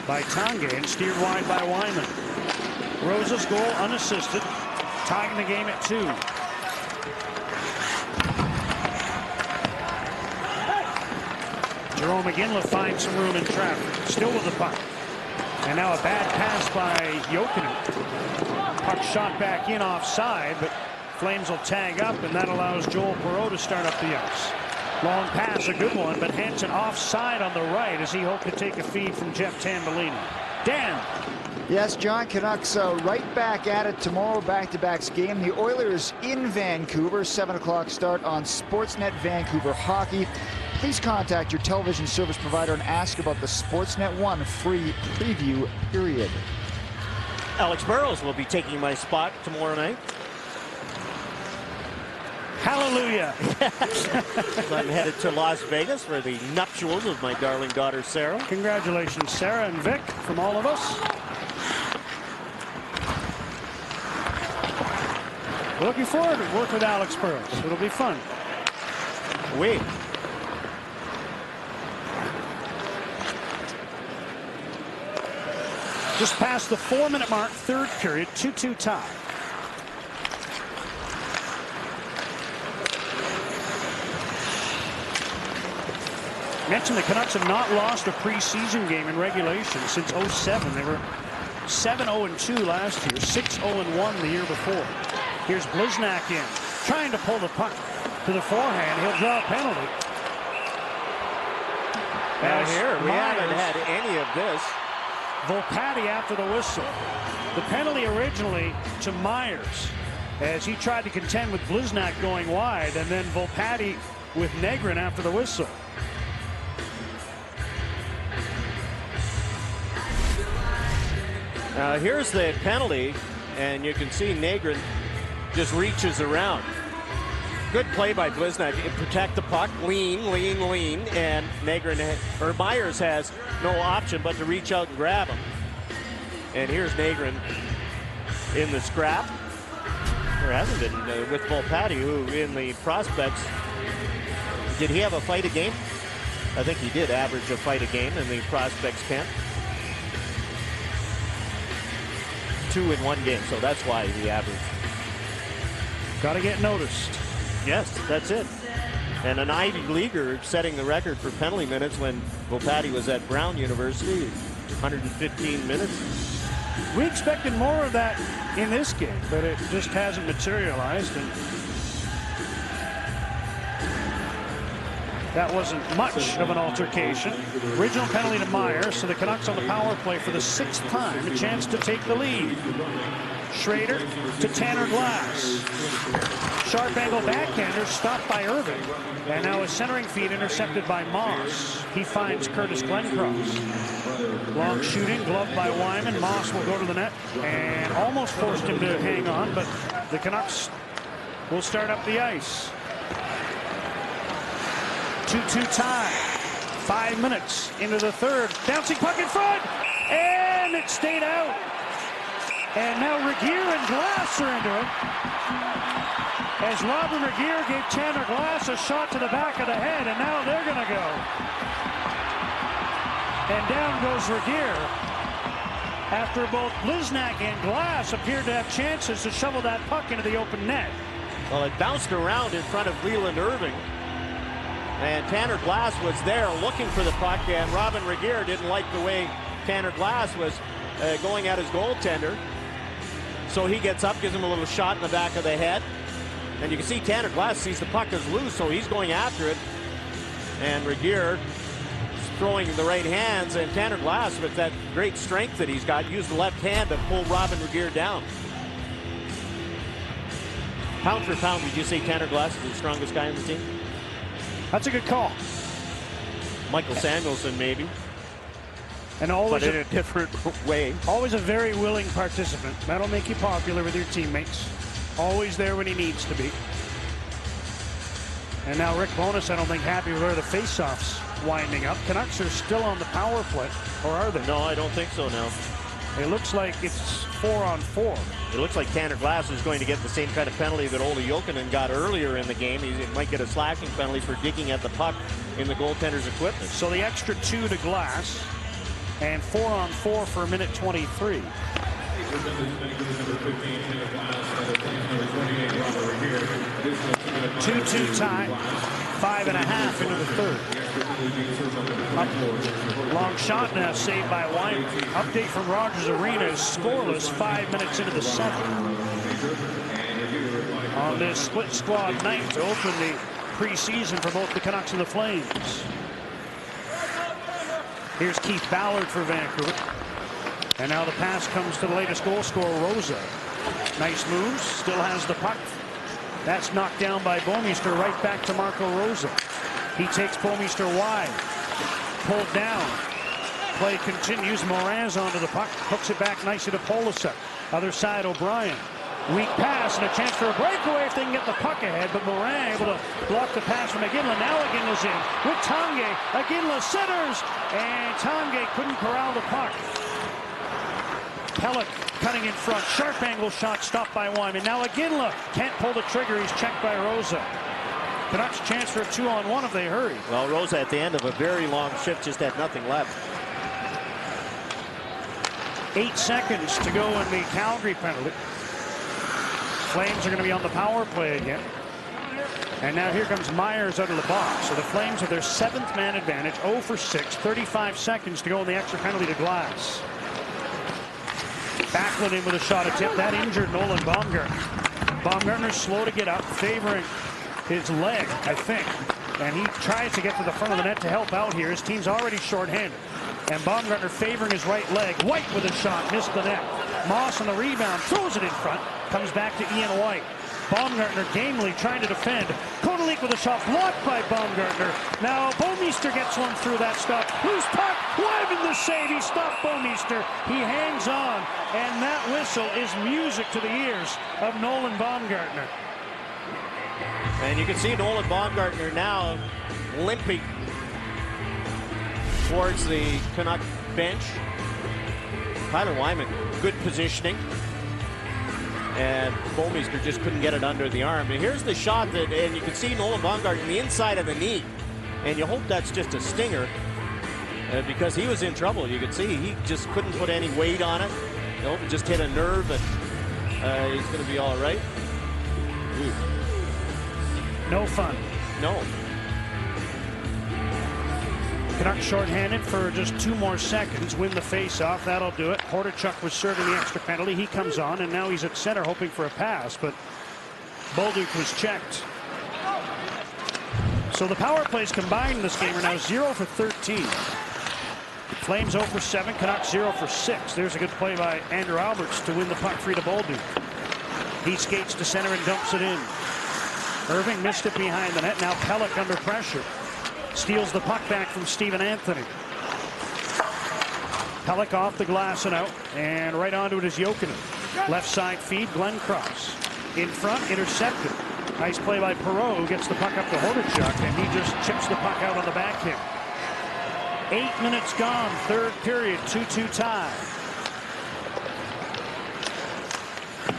by Tanguay and steered wide by Wyman. Rosa's goal unassisted. Tying the game at 2. Jerome McGinley finds some room in traffic. Still with the puck. And now a bad pass by Jokinen. Puck shot back in offside, but Flames will tag up, and that allows Joel Perreault to start up the ice. Long pass, a good one, but Hansen offside on the right as he hoped to take a feed from Jeff Tambellini. Dan. Yes, John, Canucks right back at it tomorrow, back-to-backs game. The Oilers in Vancouver, 7 o'clock start on Sportsnet Vancouver Hockey. Please contact your television service provider and ask about the Sportsnet 1 free preview period. Alex Burrows will be taking my spot tomorrow night. Hallelujah. I'm headed to Las Vegas for the nuptials of my darling daughter, Sarah. Congratulations, Sarah and Vic, from all of us. Looking forward to work with Alex Burrows. It'll be fun. Wait. Just past the 4-minute mark, third period, 2-2 tie. Mentioned the Canucks have not lost a preseason game in regulation since 07. They were 7-0-2 last year, 6-0-1 the year before. Here's Bliznak in, trying to pull the puck to the forehand. He'll draw a penalty. Now here, we haven't had any of this. Volpatti after the whistle. The penalty originally to Myers as he tried to contend with Bliznak going wide, and then Volpatti with Negrin after the whistle. Now here's the penalty, and you can see Negrin just reaches around. Good play by Bliznak. Protect the puck, lean, and Myers has no option but to reach out and grab him. And here's Negrin in the scrap. There hasn't been with Volpatti, who in the prospects, did he have a fight a game? I think he did average a fight a game in the prospects camp. 2 in 1 game, so that's why he averaged. Got to get noticed. Yes, that's it. And an Ivy Leaguer setting the record for penalty minutes when Volpatti was at Brown University, 115 minutes. We expected more of that in this game, but it just hasn't materialized. And that wasn't much of an altercation. Original penalty to Myers, so the Canucks on the power play for the 6th time, a chance to take the lead. Schrader to Tanner Glass. Sharp angle backhander stopped by Irving. And now a centering feed intercepted by Moss. He finds Curtis Glencross. Long shooting, gloved by Wyman. Moss will go to the net and almost forced him to hang on, but the Canucks will start up the ice. 2-2 tie. 5 minutes into the third. Bouncing puck in front, and it stayed out. And now Regeer and Glass are into it. As Robin Regeer gave Tanner Glass a shot to the back of the head, and now they're going to go. And down goes Regeer. After both Bliznak and Glass appeared to have chances to shovel that puck into the open net. Well, it bounced around in front of Leland Irving. And Tanner Glass was there looking for the puck, and Robin Regeer didn't like the way Tanner Glass was going at his goaltender. So he gets up, gives him a little shot in the back of the head. And you can see Tanner Glass sees the puck is loose, so he's going after it. And Regier throwing the right hands, and Tanner Glass, with that great strength that he's got, used the left hand to pull Robin Regier down. Pound for pound, would you say Tanner Glass is the strongest guy on the team? That's a good call. Michael Samuelson, maybe. And always but in a different way. Always a very willing participant. That'll make you popular with your teammates. Always there when he needs to be. And now Rick Bowness, I don't think, happy with where the faceoffs winding up. Canucks are still on the power play, or are they? No, I don't think so now. It looks like it's 4-on-4. It looks like Tanner Glass is going to get the same kind of penalty that Olli Jokinen got earlier in the game. He might get a slashing penalty for digging at the puck in the goaltender's equipment. So the extra 2 to Glass, and 4-on-4 for a minute 23. 2-2 tie, 5.5 into the third. Long shot now saved by Wyman. Update from Rogers Arena is scoreless 5 minutes into the 7th. On this split squad night to open the preseason for both the Canucks and the Flames. Here's Keith Ballard for Vancouver. And now the pass comes to the latest goal scorer, Rosa. Nice moves, still has the puck. That's knocked down by Bouwmeester, right back to Marco Rosa. He takes Bouwmeester wide. Pulled down. Play continues. Moran's onto the puck. Hooks it back nicely to Polasek. Other side, O'Brien. Weak pass and a chance for a breakaway if they can get the puck ahead. But Moran able to block the pass from Iginla. Now Iginla's in with Tanguay. Iginla centers. And Tanguay couldn't corral the puck. Pelech cutting in front. Sharp angle shot stopped by Wyman. Now Iginla can't pull the trigger. He's checked by Rosa. Canucks chance for a 2-on-1 if they hurry. Well, Rosa at the end of a very long shift just had nothing left. 8 seconds to go in the Calgary penalty. Flames are going to be on the power play again. And now here comes Myers out of the box. So the Flames have their 7th man advantage. 0 for 6. 35 seconds to go in the extra penalty to Glass. Backlund in with a shot attempt. That injured Nolan Baumgartner. Baumgartner's slow to get up, favoring his leg, I think. And he tries to get to the front of the net to help out here. His team's already shorthanded. And Baumgartner favoring his right leg. White with a shot, missed the net. Moss on the rebound, throws it in front. Comes back to Ian White. Baumgartner gamely trying to defend. Kodalik with a shot blocked by Baumgartner. Now Bouwmeester gets one through that stop. Loose puck, Wyman the save. He stopped Bouwmeester. He hangs on, and that whistle is music to the ears of Nolan Baumgartner. And you can see Nolan Baumgartner now limping towards the Canuck bench. Tyler Wyman, good positioning. And Bouwmeester just couldn't get it under the arm. And here's the shot that, and you can see Nolan Baumgartner in the inside of the knee. And you hope that's just a stinger because he was in trouble. You could see he just couldn't put any weight on it. You know, just hit a nerve, and he's going to be all right. Ooh. No fun. No. Canucks shorthanded for just 2 more seconds. Win the face-off. That'll do it. Hordichuk was serving the extra penalty. He comes on, and now he's at center hoping for a pass, but Bolduc was checked. So the power plays combined in this game are now 0 for 13. Flames 0 for 7. Canucks 0 for 6. There's a good play by Andrew Alberts to win the puck free to Bolduc. He skates to center and dumps it in. Irving missed it behind the net. Now Pelech under pressure. Steals the puck back from Stephen Anthony. Pelech off the glass and out. And right onto it is Jokinen. Left side feed, Glenn Cross. In front, intercepted. Nice play by Perreault, who gets the puck up to Hordichuk, and he just chips the puck out on the backhand. 8 minutes gone, third period, 2-2 tie.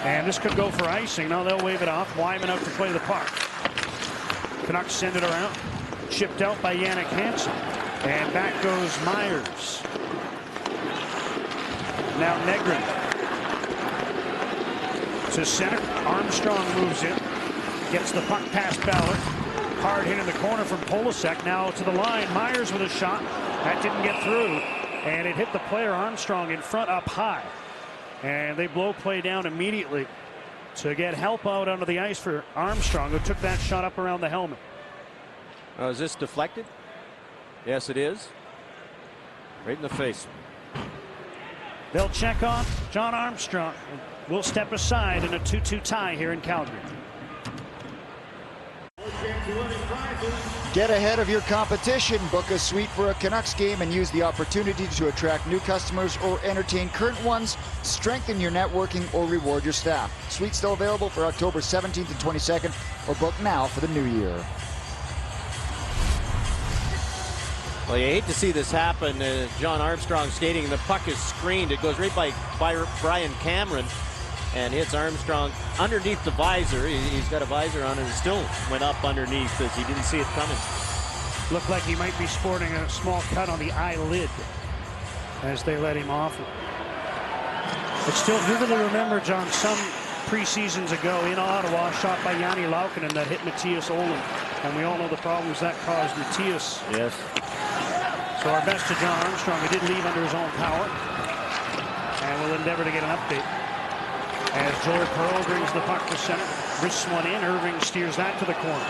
And this could go for icing. Now they'll wave it off. Wyman out to play the puck. Canucks send it around. Chipped out by Jannik Hansen. And back goes Myers. Now Negrin. To center. Armstrong moves in. Gets the puck past Ballard. Hard hit in the corner from Polasek. Now to the line. Myers with a shot. That didn't get through. And it hit the player Armstrong in front up high. And they blow play down immediately. to get help out onto the ice for Armstrong, who took that shot up around the helmet. Oh, is this deflected? Yes, it is. Right in the face. They'll check on John Armstrong. We'll step aside in a 2-2 tie here in Calgary. Get ahead of your competition. Book a suite for a Canucks game and use the opportunity to attract new customers or entertain current ones, strengthen your networking, or reward your staff. Suites still available for October 17th and 22nd, or book now for the new year. Well, you hate to see this happen. John Armstrong skating. The puck is screened. It goes right by Brian Cameron and hits Armstrong underneath the visor. He's got a visor on and it still went up underneath as he didn't see it coming. Looked like he might be sporting a small cut on the eyelid as they let him off. But still vividly remember, John, some preseasons ago in Ottawa, shot by Jani Laukkanen that hit Matthias Ohlund. And we all know the problems that caused Matthias. Yes. So our best to John Armstrong. He did leave under his own power. And we'll endeavor to get an update. As Joel Pearl brings the puck to center. Wrists one in. Irving steers that to the corner.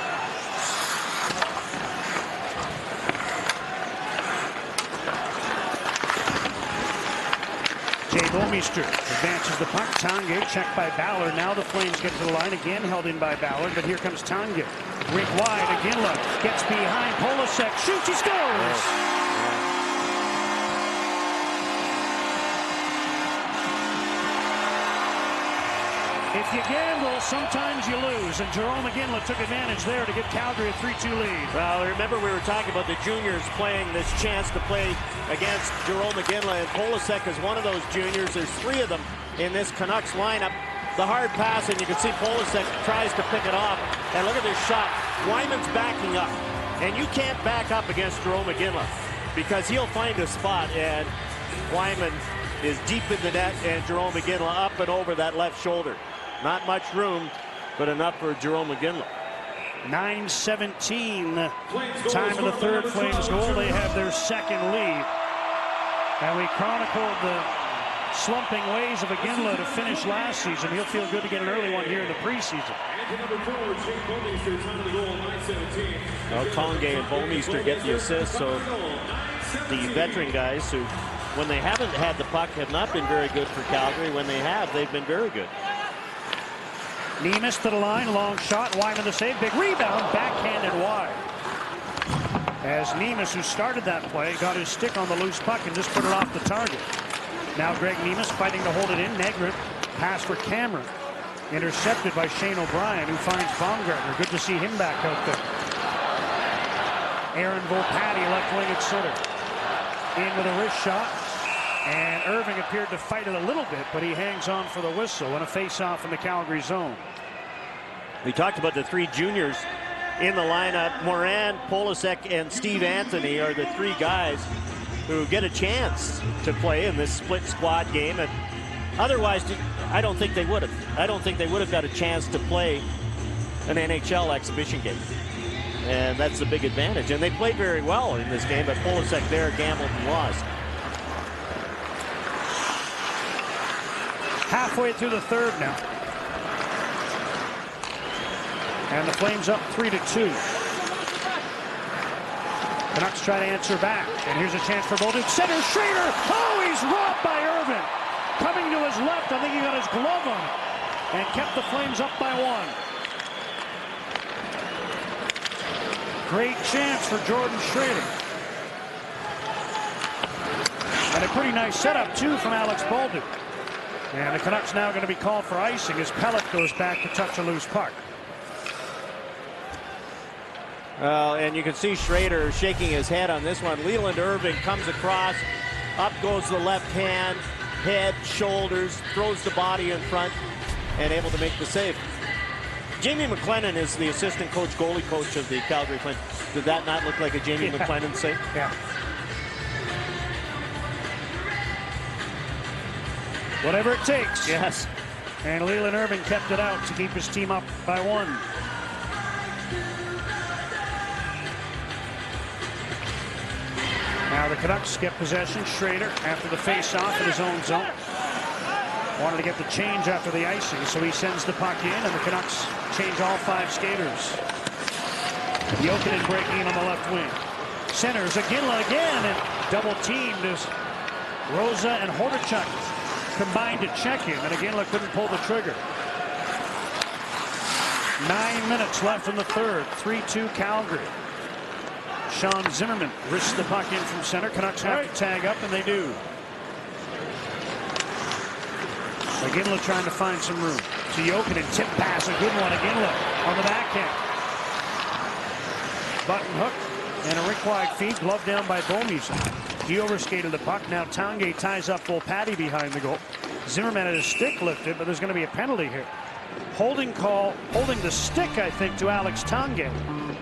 Jay Bouwmeester advances the puck. Tanguay checked by Ballard. Now the Flames get to the line again, held in by Ballard. But here comes Tanguay. Rink wide. Iginla gets behind. Polasek shoots. He scores. If you gamble, sometimes you lose, and Jerome Iginla took advantage there to give Calgary a 3-2 lead. Well, remember we were talking about the juniors playing this chance to play against Jerome Iginla, and Polasek is one of those juniors. There's three of them in this Canucks lineup. The hard pass, and you can see Polasek tries to pick it off, and look at this shot. Wyman's backing up, and you can't back up against Jerome Iginla because he'll find a spot, and Wyman is deep in the net, and Jerome Iginla up and over that left shoulder. Not much room, but enough for Jerome Iginla. 9:17 time of the third. Flames goal. They have their second lead. And we chronicled the slumping ways of Iginla to finish last season. He'll feel good to get an early one here in the preseason. Well, Tanguay and Bouwmeester get the assist, so the veteran guys who, when they haven't had the puck, have not been very good for Calgary. When they have, they've been very good. Nemes to the line, long shot, Wyman the save, big rebound, backhanded wide. As Nemes, who started that play, got his stick on the loose puck and just put it off the target. Now Greg Nemes fighting to hold it in. Negrin, pass for Cameron. Intercepted by Shane O'Brien, who finds Baumgartner. Good to see him back out there. Aaron Volpatti left wing at center. In with a wrist shot. And Irving appeared to fight it a little bit, but he hangs on for the whistle and a face-off in the Calgary zone. We talked about the three juniors in the lineup. Morin, Polasek, and Steve Anthony are the three guys who get a chance to play in this split squad game. And otherwise, I don't think they would have. I don't think they would have got a chance to play an NHL exhibition game. And that's the big advantage. And they played very well in this game, but Polasek there gambled and lost. Halfway through the third now. And the Flames up 3-2. Canucks try to answer back. And here's a chance for Bolduc. Center, Schrader. Oh, he's robbed by Irvin. Coming to his left. I think he got his glove on it. And kept the Flames up by one. Great chance for Jordan Schrader. And a pretty nice setup, too, from Alex Bolduc. And the Canucks now going to be called for icing as Pellet goes back to touch a loose puck. And you can see Schrader shaking his head on this one. Leland Irving comes across. Up goes the left hand, head, shoulders, throws the body in front, and able to make the save. Jamie McLennan is the assistant coach, goalie coach of the Calgary Flames. Did that not look like a Jamie McLennan save? Yeah. Whatever it takes. Yes. And Leland Irving kept it out to keep his team up by one. Now the Canucks get possession. Schrader after the face-off in his own zone. Wanted to get the change after the icing, so he sends the puck in, and the Canucks change all 5 skaters. Jokinen breaking in on the left wing. Centers Iginla again, and double teamed as Rosa and Hordichuk combined to check him, and Iginla couldn't pull the trigger. 9 minutes left in the third. 3-2 Calgary. Sean Zimmerman risks the puck in from center. Canucks have to tag up, and they do. Iginla trying to find some room. To Jokinen, tip pass, a good one. Iginla on the backhand. Button hook and a rink-wide feed, gloved down by Beaumont. He overskated the puck. Now Tanguay ties up Volpatti behind the goal. Zimmerman had his stick lifted, but there's going to be a penalty here. Holding call, holding the stick, I think, to Alex Tanguay.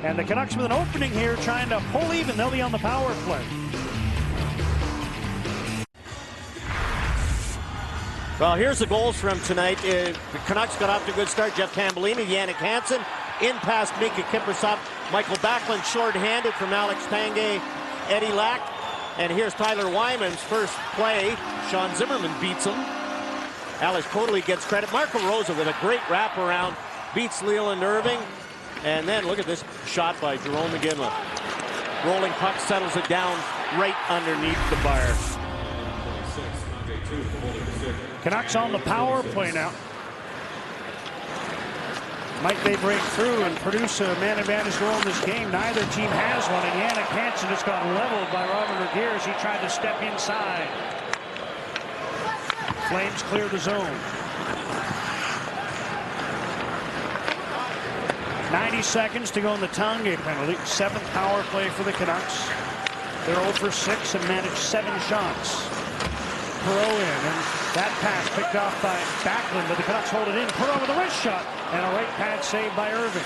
And the Canucks with an opening here, trying to pull even. They'll be on the power play. Well, here's the goals from tonight. The Canucks got off to a good start. Jeff Tambellini, Yannick Hansen, in past Mika Kiprusoff. Michael Backlund short-handed from Alex Tanguay, Eddie Lack. And here's Tyler Wyman's first play. Sean Zimmerman beats him. Alex Codley gets credit. Marco Rosa with a great wraparound. Beats Leland Irving. And then look at this shot by Jerome Iginla. Rolling puck settles it down right underneath the bar. Canucks on the power play now. Might they break through and produce a man advantage goal in this game? Neither team has one, and Yannick Hansen just got leveled by Robin Regeer as he tried to step inside. Flames clear the zone. 90 seconds to go in the Tanguay penalty. 7th power play for the Canucks. They're 0 for 6 and managed 7 shots. Perreault in, and that pass picked off by Backlund, but the Canucks hold it in. Perreault with a wrist shot, and a right pad save by Irving.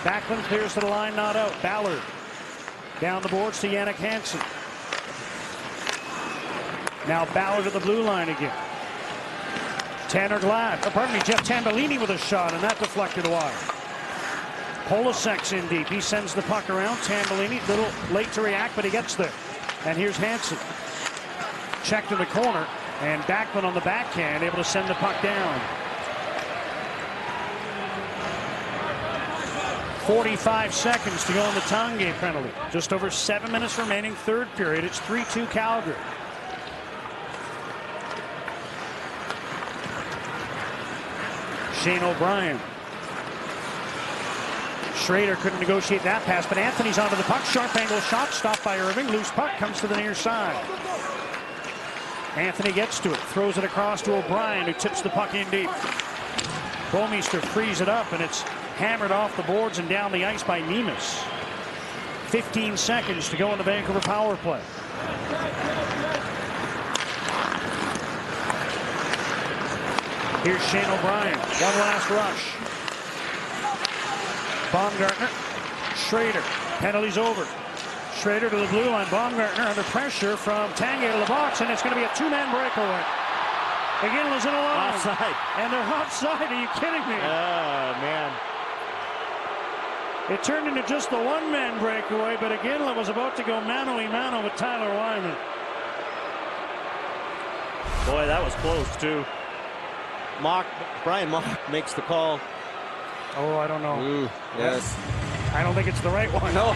Backlund clears to the line, not out. Ballard down the boards to Yannick Hansen. Now Ballard at the blue line again. Tanner Glad, Jeff Tambellini with a shot, and that deflected wide. Polasek's in deep. He sends the puck around. Tambellini, a little late to react, but he gets there. And here's Hansen. Checked in the corner, and Backlund on the backhand, able to send the puck down. 45 seconds to go on the Tanguay penalty. Just over 7 minutes remaining, third period. It's 3-2 Calgary. Shane O'Brien. Schrader couldn't negotiate that pass, but Anthony's onto the puck. Sharp angle shot, stopped by Irving. Loose puck comes to the near side. Anthony gets to it, throws it across to O'Brien, who tips the puck in deep. Bouwmeester frees it up, and it's hammered off the boards and down the ice by Nemes. 15 seconds to go in the Vancouver power play. Here's Shane O'Brien, one last rush. Baumgartner, Schrader, penalty's over. Schrader to the blue line. Baumgartner under pressure from Tanguay to the box, and it's going to be a 2-man breakaway. Iginla's in alone. Offside. And they're offside. Are you kidding me? Oh, man. It turned into just the 1-man breakaway, but Iginla was about to go mano-a-mano with Tyler Wyman. Boy, that was close, too. Brian Mock makes the call. Oh, I don't know. Yes. I don't think it's the right one. No.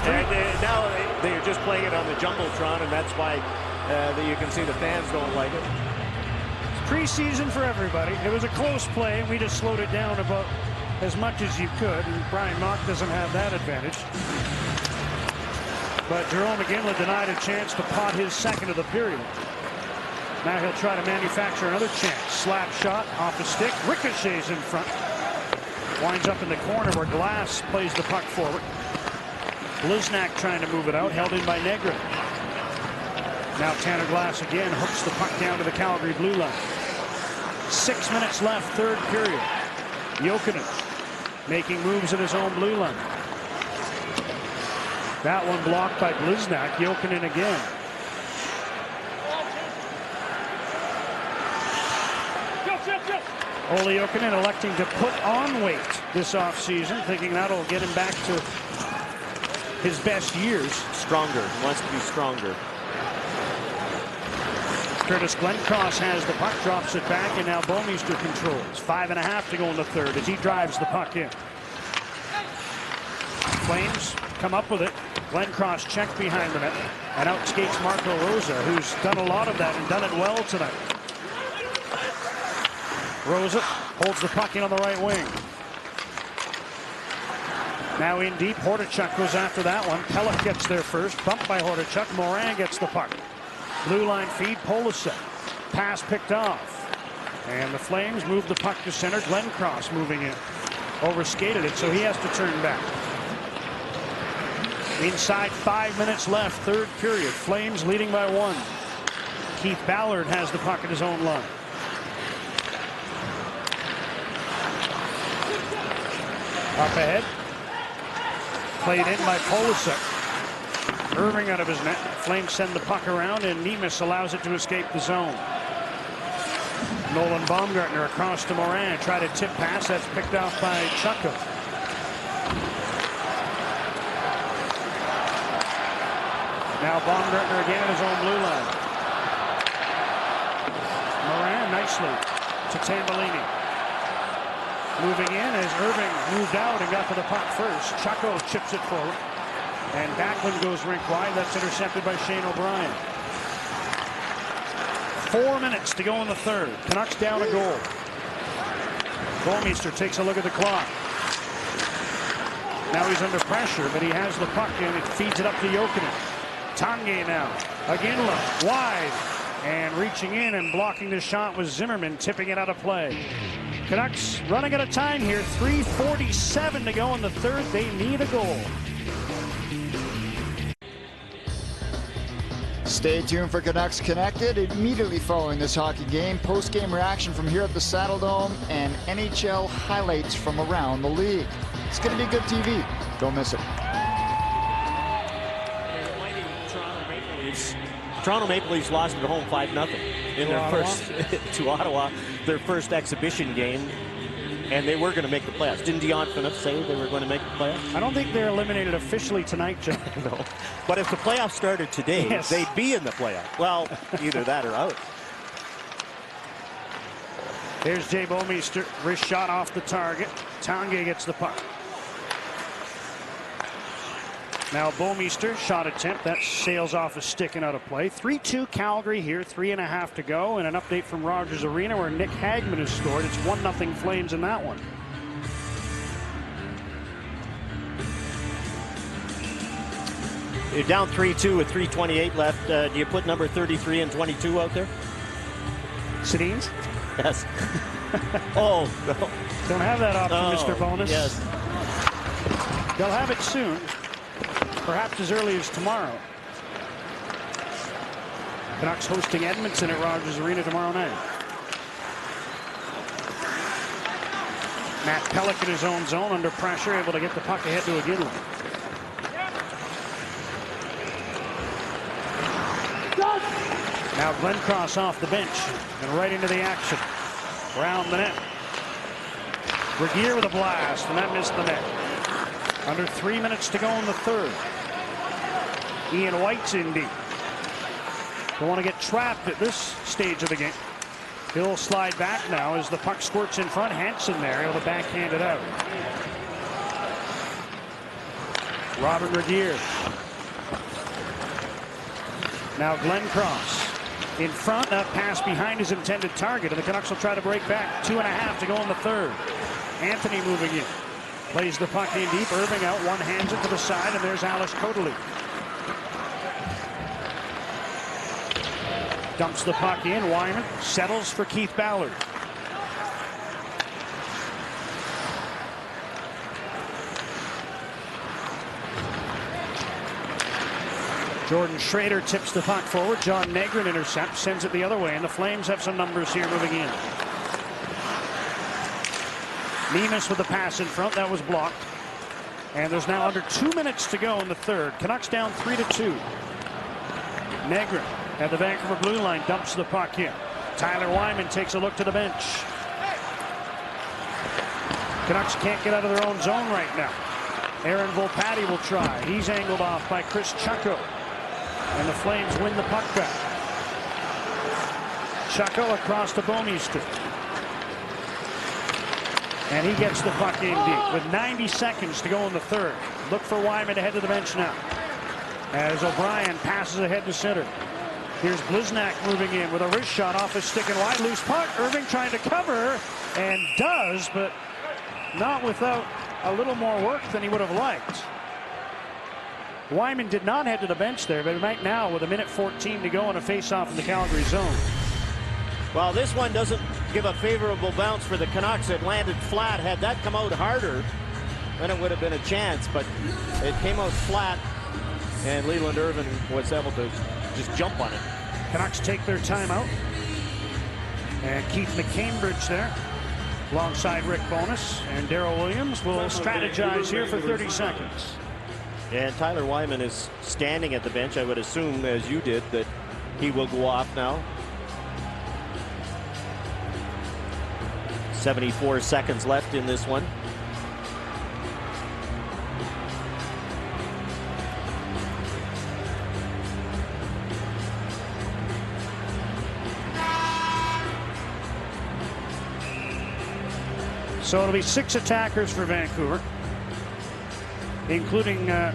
And now they're just playing it on the Jumbotron, and that's why you can see the fans don't like it. It's preseason for everybody. It was a close play, and we just slowed it down about as much as you could, and Brian Mock doesn't have that advantage. But Jerome Iginla denied a chance to pot his second of the period. Now he'll try to manufacture another chance. Slap shot off the stick. Ricochets in front. Winds up in the corner where Glass plays the puck forward. Bliznak trying to move it out. Held in by Negra. Now Tanner Glass again hooks the puck down to the Calgary blue line. 6 minutes left, third period. Jokinen making moves at his own blue line. That one blocked by Bliznak. Jokinen again. Olli Jokinen electing to put on weight this offseason, thinking that'll get him back to his best years. Stronger. He wants to be stronger. Curtis Glencross has the puck, drops it back, and now Bouwmeester controls. 5.5 to go in the third as he drives the puck in. Flames come up with it. Glencross checked behind the net, and out skates Marco Rosa, who's done a lot of that and done it well tonight. Rosa holds the puck in on the right wing. Now in deep, Hordichuk goes after that one. Pelech gets there first, bumped by Hordichuk. Morin gets the puck. Blue line feed, Polasek. Pass picked off. And the Flames move the puck to center. Glencross moving in. Overskated it, so he has to turn back. Inside 5 minutes left, third period. Flames leading by 1. Keith Ballard has the puck at his own line. Up ahead. Played in by Polasek. Irving out of his net. Flames send the puck around, and Nemes allows it to escape the zone. Nolan Baumgartner across to Morin. Try to tip pass. That's picked off by Chucko. Now Baumgartner again in his own blue line. Morin nicely to Tambellini. Moving in as Irving moved out and got to the puck first. Chucko chips it forward. And Backlund goes rink wide. That's intercepted by Shane O'Brien. 4 minutes to go in the third. Canucks down a goal. Bouwmeester takes a look at the clock. Now he's under pressure, but he has the puck and it feeds it up to Jokinen. Tanguay now. Again look wide. And reaching in and blocking the shot was Zimmerman, tipping it out of play. Canucks running out of time here. 3:47 to go in the third. They need a goal. Stay tuned for Canucks Connected. Immediately following this hockey game, post-game reaction from here at the Saddle Dome and NHL highlights from around the league. It's going to be good TV. Don't miss it. Toronto Maple Leafs lost at home 5-0 in their first to Ottawa, their first exhibition game, and they were going to make the playoffs. Didn't Dion Phaneuf say they were going to make the playoffs? I don't think they're eliminated officially tonight, John. No. But if the playoffs started today, yes, they'd be in the playoffs. Well, either that or out. There's Jay Bouwmeester. Wrist shot off the target. Tanguay gets the puck. Now Bouwmeester, shot attempt. That sails off a stick and out of play. 3-2 Calgary here. 3.5 to go. And an update from Rogers Arena where Nick Hagman has scored. It's 1-0 Flames in that one. You're down 3-2 with 3:28 left. Do you put number 33 and 22 out there? Sedins? Yes. Oh, no. Don't have that option, Mr. Bonus. Yes. They'll have it soon. Perhaps as early as tomorrow. Canucks hosting Edmonton at Rogers Arena tomorrow night. Matt Pelech in his own zone under pressure, able to get the puck ahead to Iginla. Now Glencross off the bench and right into the action. Round the net. Regier with a blast, and that missed the net. Under 3 minutes to go in the third. Ian White's in deep. Don't want to get trapped at this stage of the game. He'll slide back now as the puck squirts in front. Hansen there, able to backhand it out. Robert Regier. Now Glencross in front. That pass behind his intended target, and the Canucks will try to break back. 2.5 to go in the third. Anthony moving in. Plays the puck in deep. Irving out. One hands it to the side, and there's Ales Cotely. Dumps the puck in. Wyman settles for Keith Ballard. Jordan Schrader tips the puck forward. John Negrin intercepts, sends it the other way, and the Flames have some numbers here moving in. Nemes with the pass in front. That was blocked. And there's now under 2 minutes to go in the third. Canucks down 3-2. Negrin at the Vancouver blue line dumps the puck in. Tyler Wyman takes a look to the bench. Canucks can't get out of their own zone right now. Aaron Volpatti will try. He's angled off by Chris Chucko. And the Flames win the puck back. Chuckle across to Bouwmeester. And he gets the puck in deep with 90 seconds to go in the third. Look for Wyman to head to the bench now, as O'Brien passes ahead to center. Here's Bliznak moving in with a wrist shot off his stick and wide. Loose puck. Irving trying to cover, and does, but not without a little more work than he would have liked. Wyman did not head to the bench there, but right now with 1:14 to go in a face-off in the Calgary zone. Well, this one doesn't give a favorable bounce for the Canucks. It landed flat. Had that come out harder, then it would have been a chance, but it came out flat, and Leland Irvin was able to just jump on it. Canucks take their timeout, and Keith McCambridge there alongside Rick Bowness, and Darryl Williams will strategize here for 30 seconds. And Tyler Wyman is standing at the bench. I would assume, as you did, that he will go off now. 74 seconds left in this one. So it'll be 6 attackers for Vancouver, including well,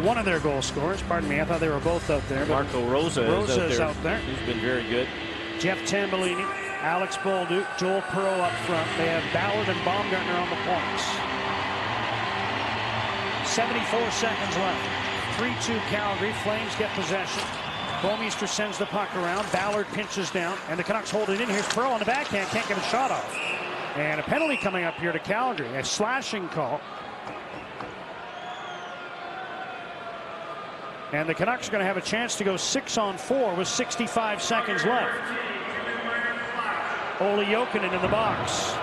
one of their goal scorers. Pardon me, I thought they were both out there. Marco Rosa is out there. He's been very good. Jeff Tambellini, Alex Bolduc, Joel Perreault up front. They have Ballard and Baumgartner on the points. 74 seconds left. 3-2 Calgary. Flames get possession. Bouwmeester sends the puck around. Ballard pinches down, and the Canucks hold it in. Here's Perreault on the backhand. Can't get a shot off. And a penalty coming up here to Calgary. A slashing call. And the Canucks are going to have a chance to go 6-on-4 with 65 seconds left. Olli Jokinen in the box.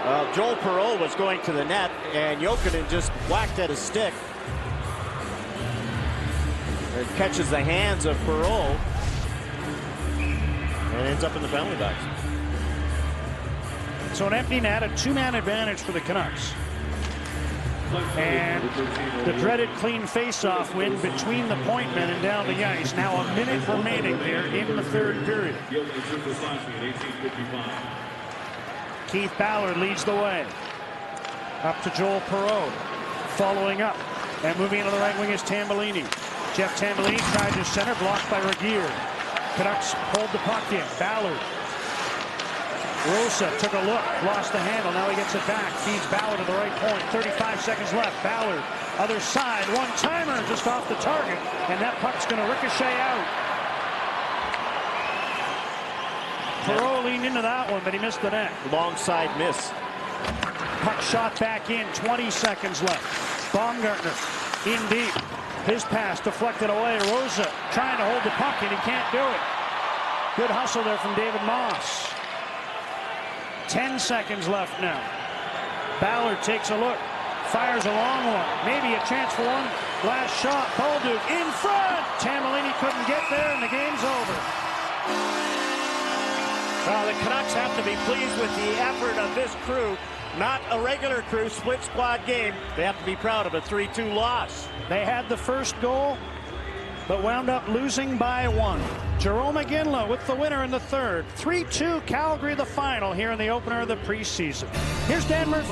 Well, Joel Perreault was going to the net, and Jokinen just whacked at his stick. It catches the hands of Perreault and ends up in the penalty box. So an empty net, a 2-man advantage for the Canucks. And the dreaded clean face-off win between the point men and down the ice. Now a minute remaining there in the third period. Keith Ballard leads the way. Up to Joel Perreault. Following up. And moving into the right wing is Tambellini. Jeff Tambellini tried to center, blocked by Regier. Canucks hold the puck in. Ballard. Rosa took a look, lost the handle. Now he gets it back. Feeds Ballard to the right point. 35 seconds left. Ballard, other side. One-timer just off the target. And that puck's going to ricochet out. Perreault leaned into that one, but he missed the net. Long side miss. Puck shot back in. 20 seconds left. Baumgartner in deep. His pass deflected away. Rosa trying to hold the puck, and he can't do it. Good hustle there from David Moss. 10 seconds left now. Ballard takes a look. Fires a long one. Maybe a chance for one last shot. Bolduc in front. Tambellini couldn't get there, and the game's over. Well, the Canucks have to be pleased with the effort of this crew. Not a regular crew, split squad game. They have to be proud of a 3-2 loss. They had the first goal, but wound up losing by 1. Jerome Iginla with the winner in the third. 3-2 Calgary, the final here in the opener of the preseason. Here's Dan Murphy.